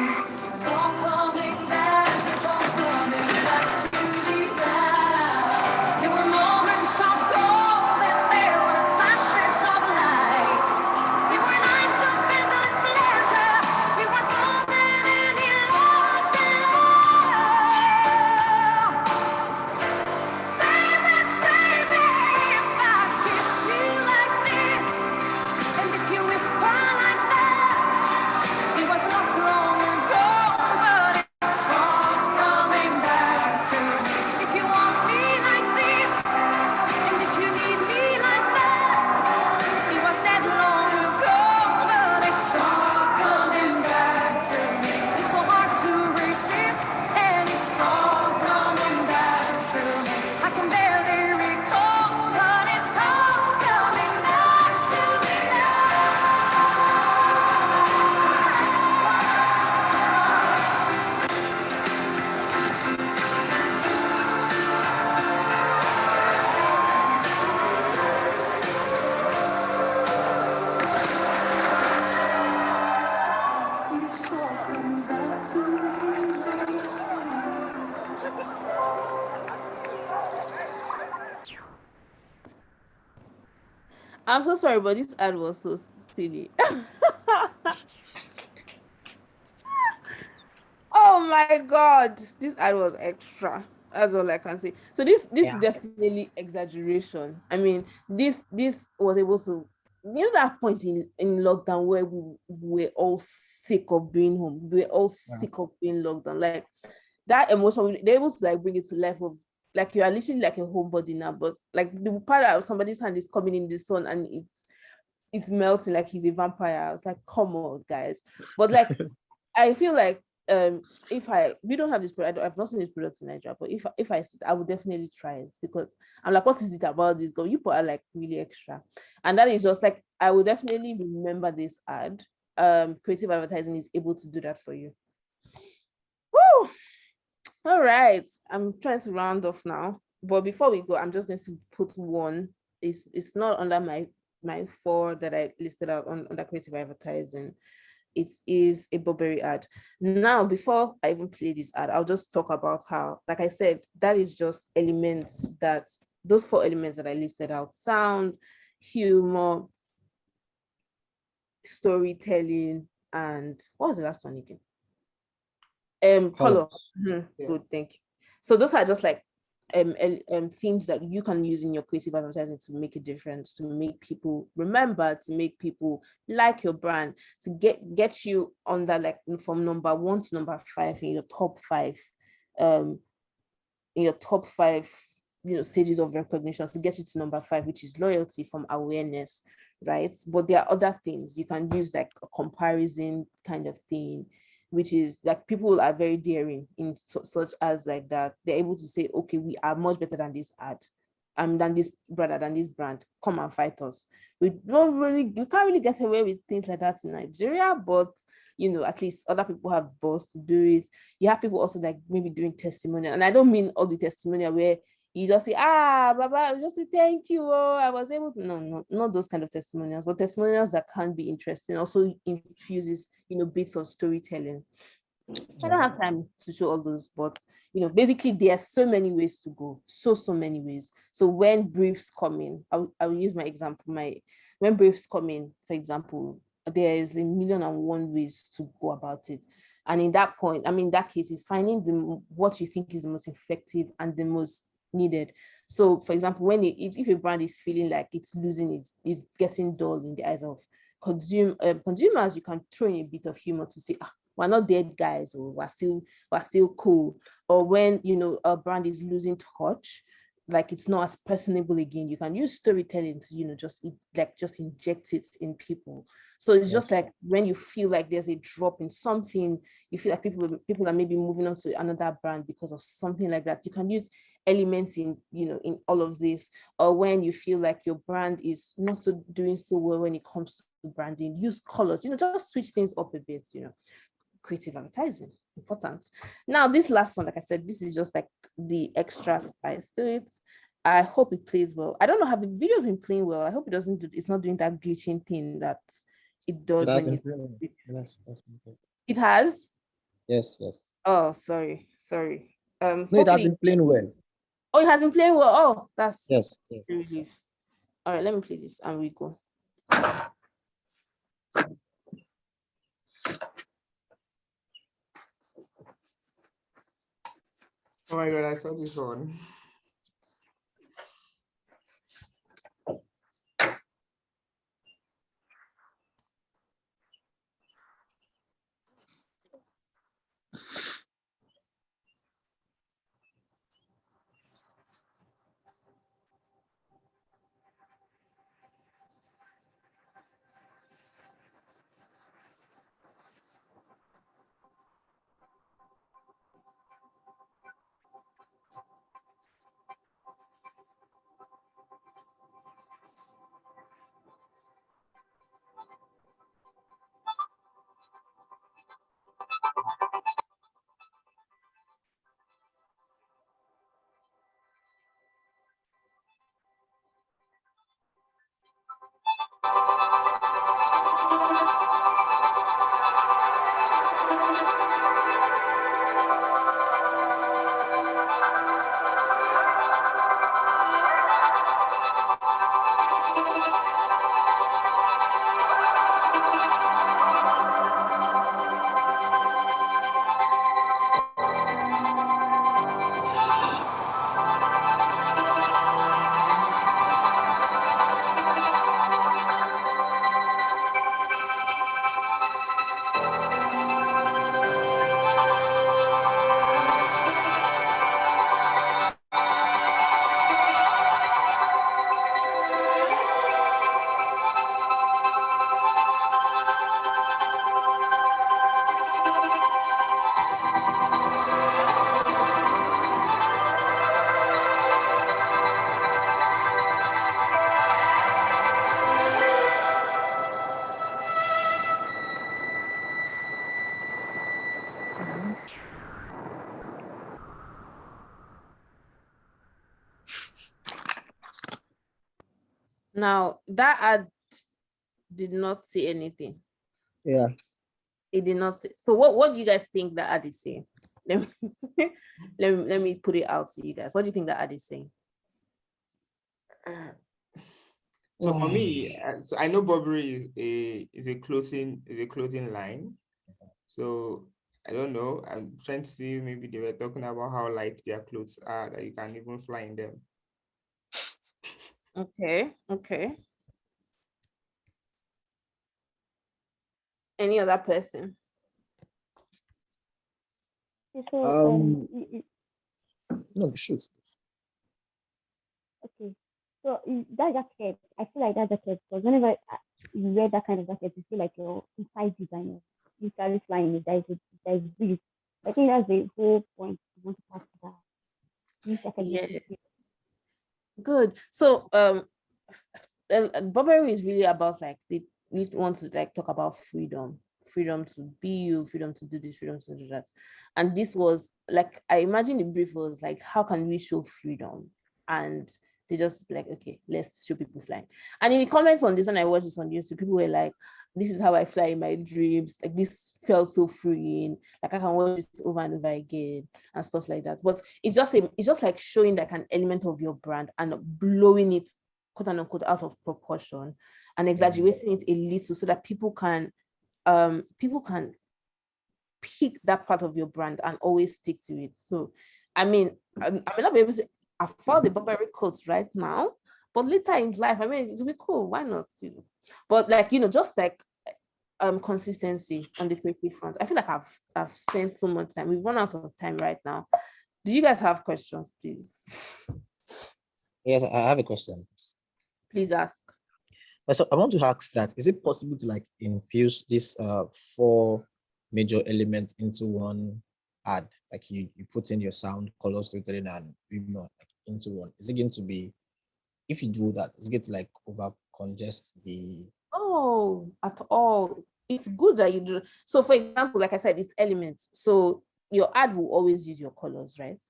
It's all coming back, it's all coming back to me now. There were moments of gold and there were flashes of light. There were nights of endless pleasure. It was more than any loss in love. Baby, baby, if I kiss you like this, and if you whisper like that, it was lost long ago, but it's all coming back to me. If you want me like this, and if you need me like that, it was that long ago, but it's all coming back to me. It's so hard to resist, and it's all coming back to me. I can barely recall, but it's all coming back to me now. It's all coming back to me. I'm so sorry, but this ad was so silly. Oh my god, this ad was extra. That's all I can say. So this is definitely exaggeration. I mean, this was able to, that point in lockdown where we were all sick of being home. We were all sick of being locked down. Like that emotion, they're able to like bring it to life of like you are literally like a homebody now, but like the part of somebody's hand is coming in the sun and it's melting like he's a vampire. I was like, come on, guys. But like I feel like if we don't have this product, I've not seen this product in Nigeria, but if I see it, I would definitely try it, because I'm like, what is it about this girl? You put her like really extra. And that is just like, I will definitely remember this ad. Creative advertising is able to do that for you. Woo! All right, I'm trying to round off now, but before we go, I'm just going to put one. It's not under my 4 that I listed out under creative advertising. It is a Burberry ad. Now, before I even play this ad, I'll just talk about how, like I said, that is just elements that, those 4 elements that I listed out: sound, humor, storytelling, and what was the last one again? Color. Good, thank you. So those are just like things that you can use in your creative advertising to make a difference, to make people remember, to make people like your brand, to get you on that, like from number 1 to number 5 in your top 5, in your top 5, stages of recognition, to get you to number 5, which is loyalty from awareness, right? But there are other things you can use, like a comparison kind of thing, which is like people are very daring in such as like that. They're able to say, okay, we are much better than this ad, than this brother, than this brand. Come and fight us. You can't really get away with things like that in Nigeria, but at least other people have balls to do it. You have people also like maybe doing testimonial, and I don't mean all the testimonial where you just say, Baba, just say thank you. Oh, I was able to. No, not those kind of testimonials, but testimonials that can be interesting. Also infuses, bits of storytelling. I don't have time to show all those, but basically there are so many ways to go. So many ways. So when briefs come in, I will use my example. When briefs come in, for example, there is 1,000,001 ways to go about it. And in that point, in that case, is finding what you think is the most effective and the most needed. So for example, if a brand is feeling like it's losing, it's getting dull in the eyes of consumers, you can throw in a bit of humor to say, we're not dead guys, or we're still cool. Or when a brand is losing touch, like it's not as personable again, you can use storytelling to just inject it in people. So it's just like when you feel like there's a drop in something, you feel like people are maybe moving on to another brand because of something like that, you can use elements in in all of this. Or when you feel like your brand is not doing so well when it comes to branding, use colors, just switch things up a bit. Creative advertising, important. Now this last one, like I said, this is just like the extra spice to it. I hope it plays well. I don't know, have the videos been playing well? I hope it's not doing that glitching thing that it does when you it has. Yes. Oh, sorry. No, it has been playing well. Oh, it has been playing well. Oh, that's yes. Relief. All right, let me play this and we go. Oh my God, I saw this one. Now that ad did not say anything. Yeah. It did not. So what do you guys think that ad is saying? Let me put it out to you guys. What do you think that ad is saying? So for me, so I know Burberry is a clothing line. So I don't know. I'm trying to see, maybe they were talking about how light their clothes are, that you can even fly in them. Okay. Any other person? So, No, shoot. okay. So that jacket, I feel like that jacket, because whenever you wear that kind of jacket, you feel like you're inside designer. You carry flying it. There's breeze. I think that's the whole point. You want to pass that. This jacket Yeah. makes you Good. So Burberry is really about like they want to like talk about freedom to be you, freedom to do this, freedom to do that. And this was like, I imagine the brief was like, how can we show freedom? And they just like, okay, let's show people flying. And in the comments on this, when I watched this on YouTube, people were like, this is how I fly in my dreams. Like, this felt so freeing. Like, I can watch this over and over again and stuff like that. But it's just like showing like an element of your brand and blowing it, quote unquote, out of proportion and exaggerating it a little so that people can pick that part of your brand and always stick to it. So I mean, I may not be able to afford the Burberry coats right now, but later in life, I mean, it'll be cool. Why not? But like, just like consistency on the creative front. I feel like I've spent so much time. We've run out of time right now. Do you guys have questions, please? Yes, I have a question. Please ask. So I want to ask that, is it possible to like infuse this 4 major elements into one ad? Like you put in your sound, color, storytelling, and like into one. Is it going to be, if you do that, is it going to like over congest the? Oh, at all. It's good that you do. So for example, like I said, it's elements. So your ad will always use your colors, right?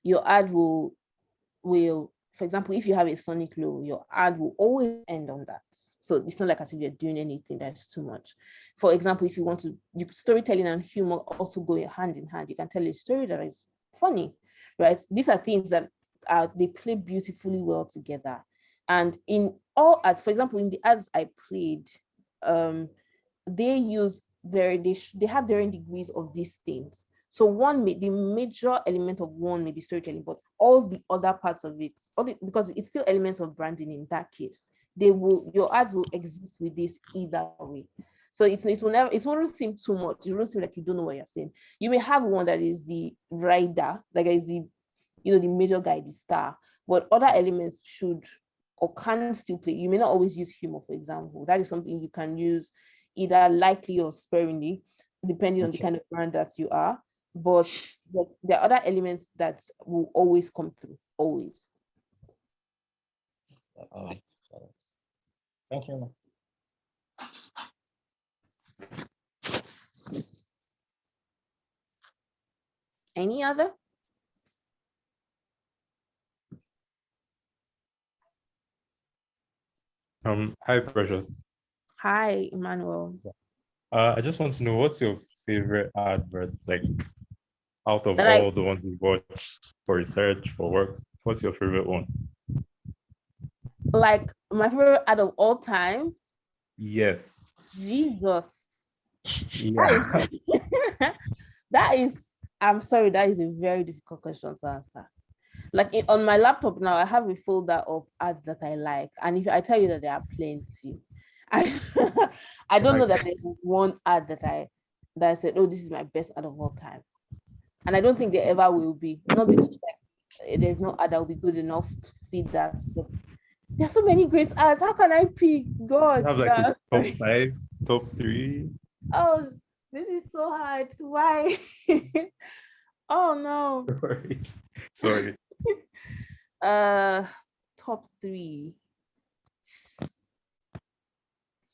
Your ad will, for example, if you have a sonic low, your ad will always end on that. So it's not like as if you're doing anything that's too much. For example, if you want to, storytelling and humor also go hand in hand. You can tell a story that is funny, right? These are things that they play beautifully well together. And in all ads, for example, in the ads I played, they use they have varying degrees of these things. So the major element of one may be storytelling, but all the other parts of it, because it's still elements of branding in that case, your ads will exist with this either way. So it won't seem too much. It won't seem like you don't know what you're saying. You may have one that is the rider, like is the the major guy, the star, but other elements should or can still play. You may not always use humor, for example. That is something you can use either lightly or sparingly, depending on the kind of brand that you are. But there are other elements that will always come through, always. All right. Thank you. Any other? Hi, Precious. Hi, Emmanuel. I just want to know, what's your favorite advert, like out of all the ones you watch for research, for work? What's your favorite one? Like my favorite ad of all time? Yes. Jesus. Yeah. I'm sorry, that is a very difficult question to answer. Like on my laptop now, I have a folder of ads that I like. And if I tell you that there are plenty, I don't know that there's one ad that I said, oh, this is my best ad of all time. And I don't think there ever will be. Not because there's no ad that will be good enough to feed that. But there's so many great ads. How can I pick? God. You have like a top 5, top 3. Oh, this is so hard. Why? Oh no. Sorry. Top 3.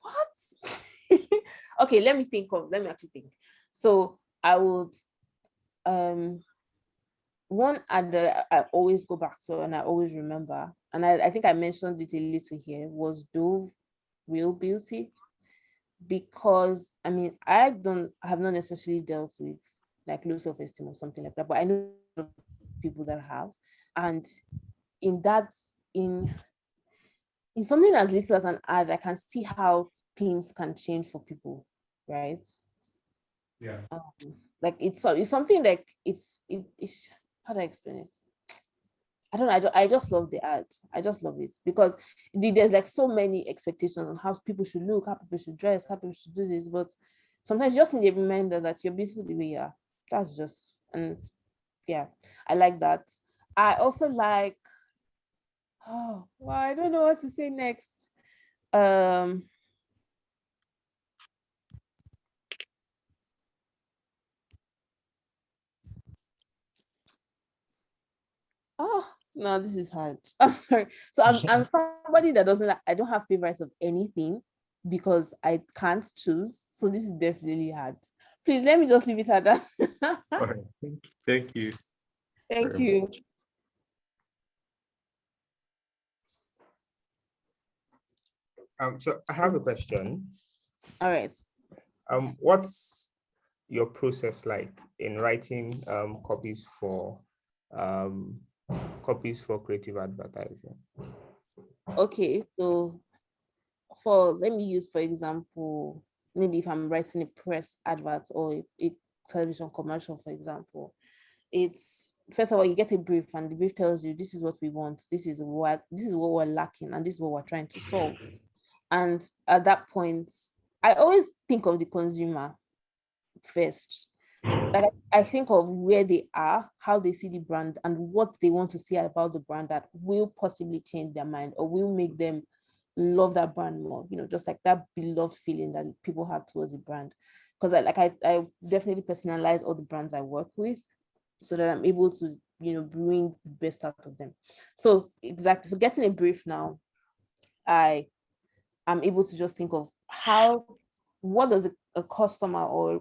What? Okay, let me actually think. So I would one ad that I always go back to and I always remember and I think I mentioned it a little here, was Dove Real Beauty. Because I mean, I have not necessarily dealt with like low self-esteem or something like that, but I know people that have. And in that, in something as little as an ad, I can see how things can change for people, right? Yeah. Like it's something like it's how do I explain it? I don't know. I just love the ad. I just love it because there's like so many expectations on how people should look, how people should dress, how people should do this. But sometimes you just need a reminder that you're beautiful the way you are. That's just, and yeah, I like that. I also like, oh, well, I don't know what to say next. Oh no, this is hard. I'm sorry. So I'm somebody that doesn't like, I don't have favorites of anything because I can't choose. So this is definitely hard. Please let me just leave it at that. All right. Thank you. Thank you. So I have a question. All right. What's your process like in writing copies for creative advertising? Okay, so let me use for example, maybe if I'm writing a press advert or a television commercial, for example, it's first of all you get a brief and the brief tells you this is what we want, this is what we're lacking, and this is what we're trying to solve. And at that point, I always think of the consumer first. Like I think of where they are, how they see the brand, and what they want to see about the brand that will possibly change their mind or will make them love that brand more. Just like that beloved feeling that people have towards the brand. Because I definitely personalize all the brands I work with so that I'm able to bring the best out of them. So exactly. So getting a brief now, I am able to just think of what does a customer or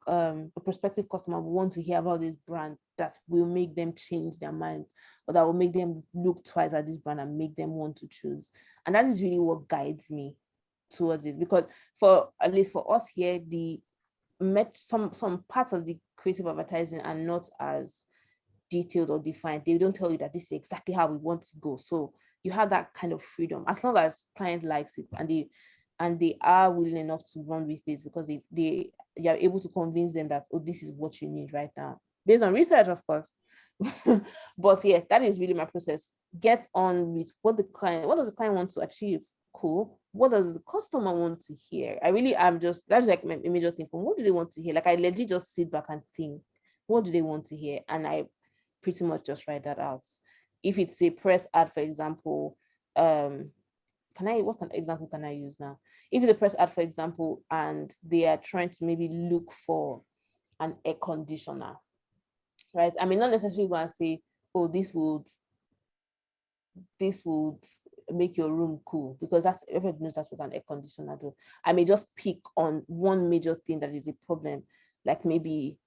a prospective customer want to hear about this brand that will make them change their mind, or that will make them look twice at this brand and make them want to choose. And that is really what guides me towards it, because at least for us here, some parts of the creative advertising are not as detailed or defined. They don't tell you that this is exactly how we want to go. So you have that kind of freedom as long as client likes it and they are willing enough to run with it, because if you are able to convince them that, oh, this is what you need right now, based on research, of course. But yeah, that is really my process. Get on with what does the client want to achieve? Cool. What does the customer want to hear? That's like my major thing. From what do they want to hear? Like I legit just sit back and think, what do they want to hear? And I pretty much just write that out. If it's a press ad, for example, what example can I use now? If it's a press ad, for example, and they are trying to maybe look for an air conditioner, right? I mean, not necessarily going to say, oh, this would make your room cool, because everybody knows that's what an air conditioner do. I may just pick on one major thing that is a problem, like maybe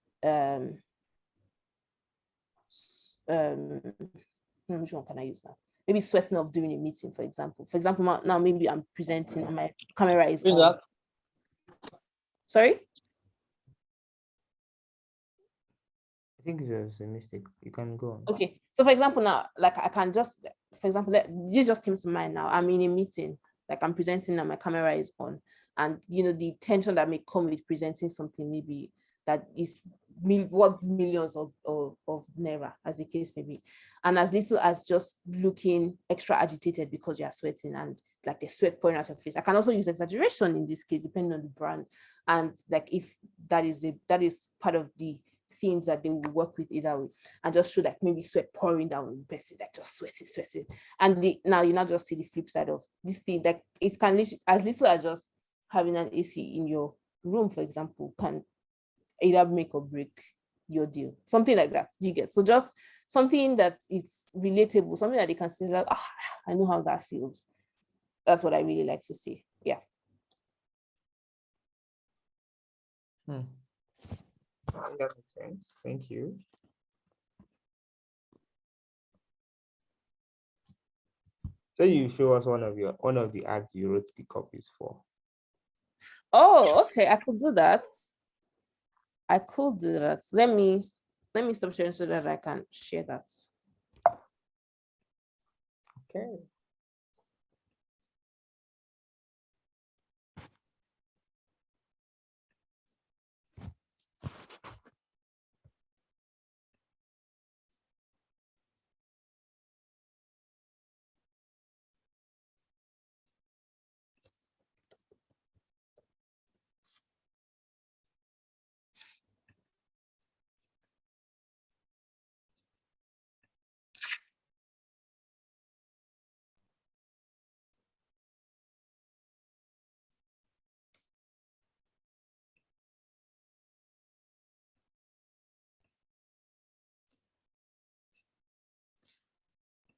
which one can I use now? Maybe sweating off during a meeting, for example. For example, now maybe I'm presenting and my camera is on. That? Sorry? I think it's a mistake. You can go on. Okay. So for example, now, like I can just, for example, this just came to mind now. I'm in a meeting, like I'm presenting and my camera is on. And, the tension that may come with presenting something maybe that is what millions of naira, as the case may be, and as little as just looking extra agitated because you are sweating and like the sweat pouring out your face. I can also use exaggeration in this case, depending on the brand, and like if that is part of the things that they will work with either way, and just show like maybe sweat pouring down on the person, like just sweating, and now you not just see the flip side of this thing. Like it can as little as just having an AC in your room, for example, can either make or break your deal, something like that. Do you get? So just something that is relatable, something that they can say like, I know how that feels. That's what I really like to see. Yeah. That makes sense. Thank you. Say you show us one of the ads you wrote the copies for. Oh, okay. I could do that. Let me stop sharing so that I can share that. Okay.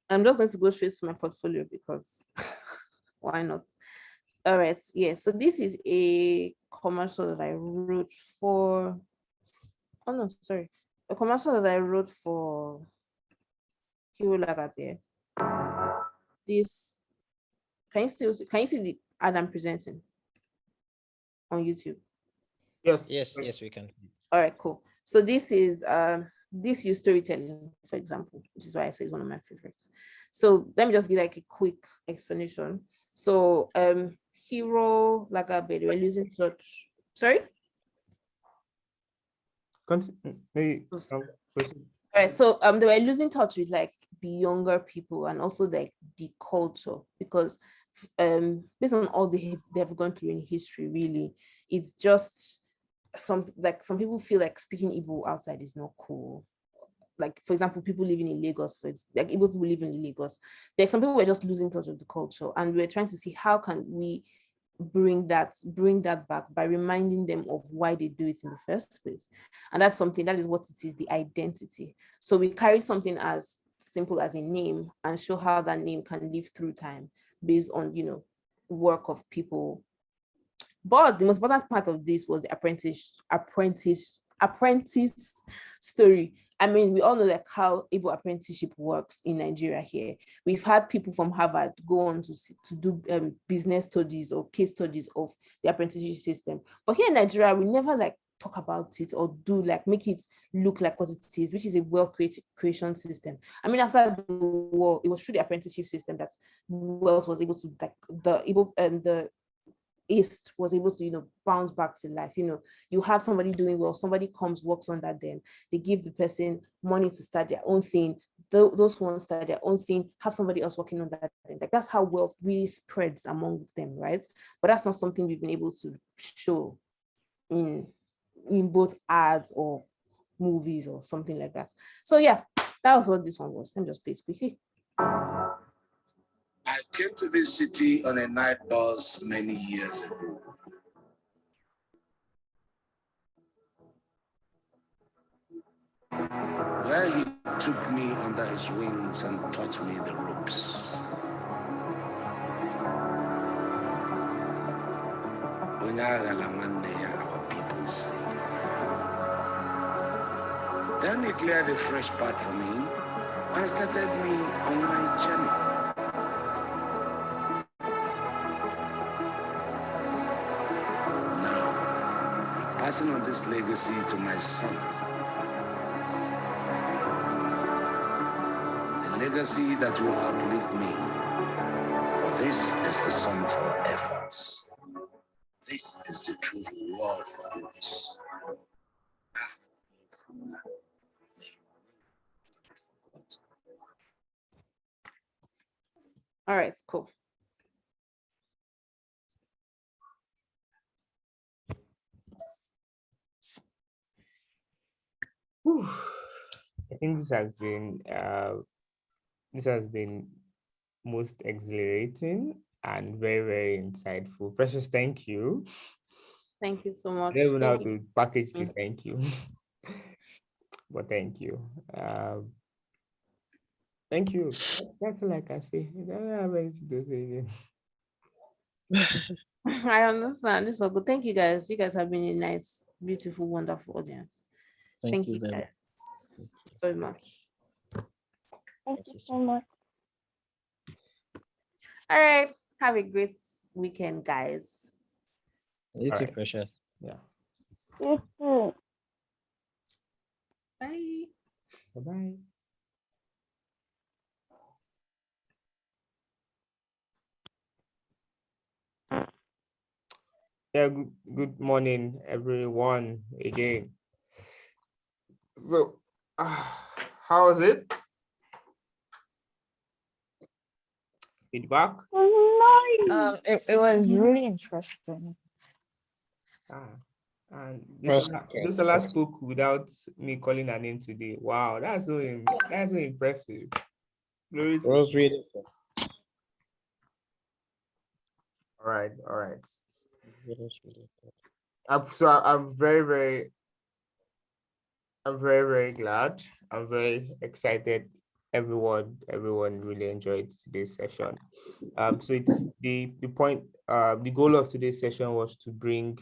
I'm just going to go straight to my portfolio because why not? All right. Yeah. So this is a commercial that I wrote for. Oh no, sorry. A commercial that I wrote for Hero Lagabe. This can you see the ad I'm presenting on YouTube? Yes. Yes, we can. All right, cool. So this is this use storytelling, for example, which is why I say it's one of my favorites. So let me just give like a quick explanation. So Hero Lagabe, they were losing touch. Sorry? Maybe, All right, so they were losing touch with like the younger people and also like the culture because based on all they've gone through in history, really, it's just some people feel like speaking Igbo outside is not cool. Like for example, people living in Lagos, like Igbo people living in Lagos, like some people were just losing touch of the culture, and we're trying to see how can we bring that back by reminding them of why they do it in the first place. And that is what it is, the identity. So we carry something as simple as a name and show how that name can live through time based on work of people. But the most important part of this was the apprentice story. I mean, we all know like how Igbo apprenticeship works in Nigeria here. We've had people from Harvard go on to do business studies or case studies of the apprenticeship system. But here in Nigeria, we never like talk about it or do like make it look like what it is, which is a wealth creation system. I mean, after the war, it was through the apprenticeship system that wealth was able to like the East was able to, bounce back to life. You have somebody doing well, somebody comes, works under them. They give the person money to start their own thing. Those who want to start their own thing have somebody else working on that thing. Like that's how wealth really spreads among them, right? But that's not something we've been able to show in both ads or movies or something like that. So yeah, that was what this one was. Let me just play it quickly. I came to this city on a night bus many years ago. Where he took me under his wings and taught me the ropes. Our people say. Then he cleared a fresh path for me and started me on my journey. Passing on this legacy to my son. A legacy that will outlive me. For this is the sum of our efforts. This is the true reward for us. All right, cool. I think this has been most exhilarating and very, very insightful. Precious, thank you. Thank you so much. I don't even know how Thank to package the thank you. But thank you. Thank you. That's all I can say. I don't have anything to say again. I understand. It's all good. Thank you guys. You guys have been a nice, beautiful, wonderful audience. Thank you guys so much. Thank you so much. All right. Have a great weekend, guys. You All too, right. Precious. Yeah. Yes, sir. Bye. Bye-bye. Yeah, good morning, everyone, again. So, how was it? Feedback? It was really interesting. And First, this last spoke without me calling her name today. Wow, that's so impressive. Glory to was really good. all right, all right. It was really good. I'm very glad. I'm very excited. Everyone really enjoyed today's session. So it's the point. The goal of today's session was to bring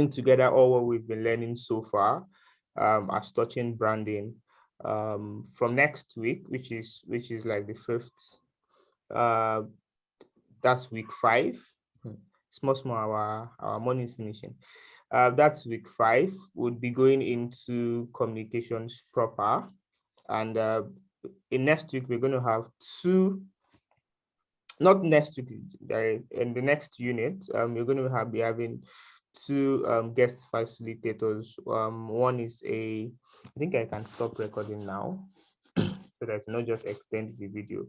together all what we've been learning so far, as touching branding. From next week, which is like the 5th. That's week 5. Small, our morning is finishing. That's week 5. We'll be going into communications proper, and in next week we're going to have two. Not next week, in the next unit, we're going to be having two guest facilitators. One is I think I can stop recording now so that not just extend the video.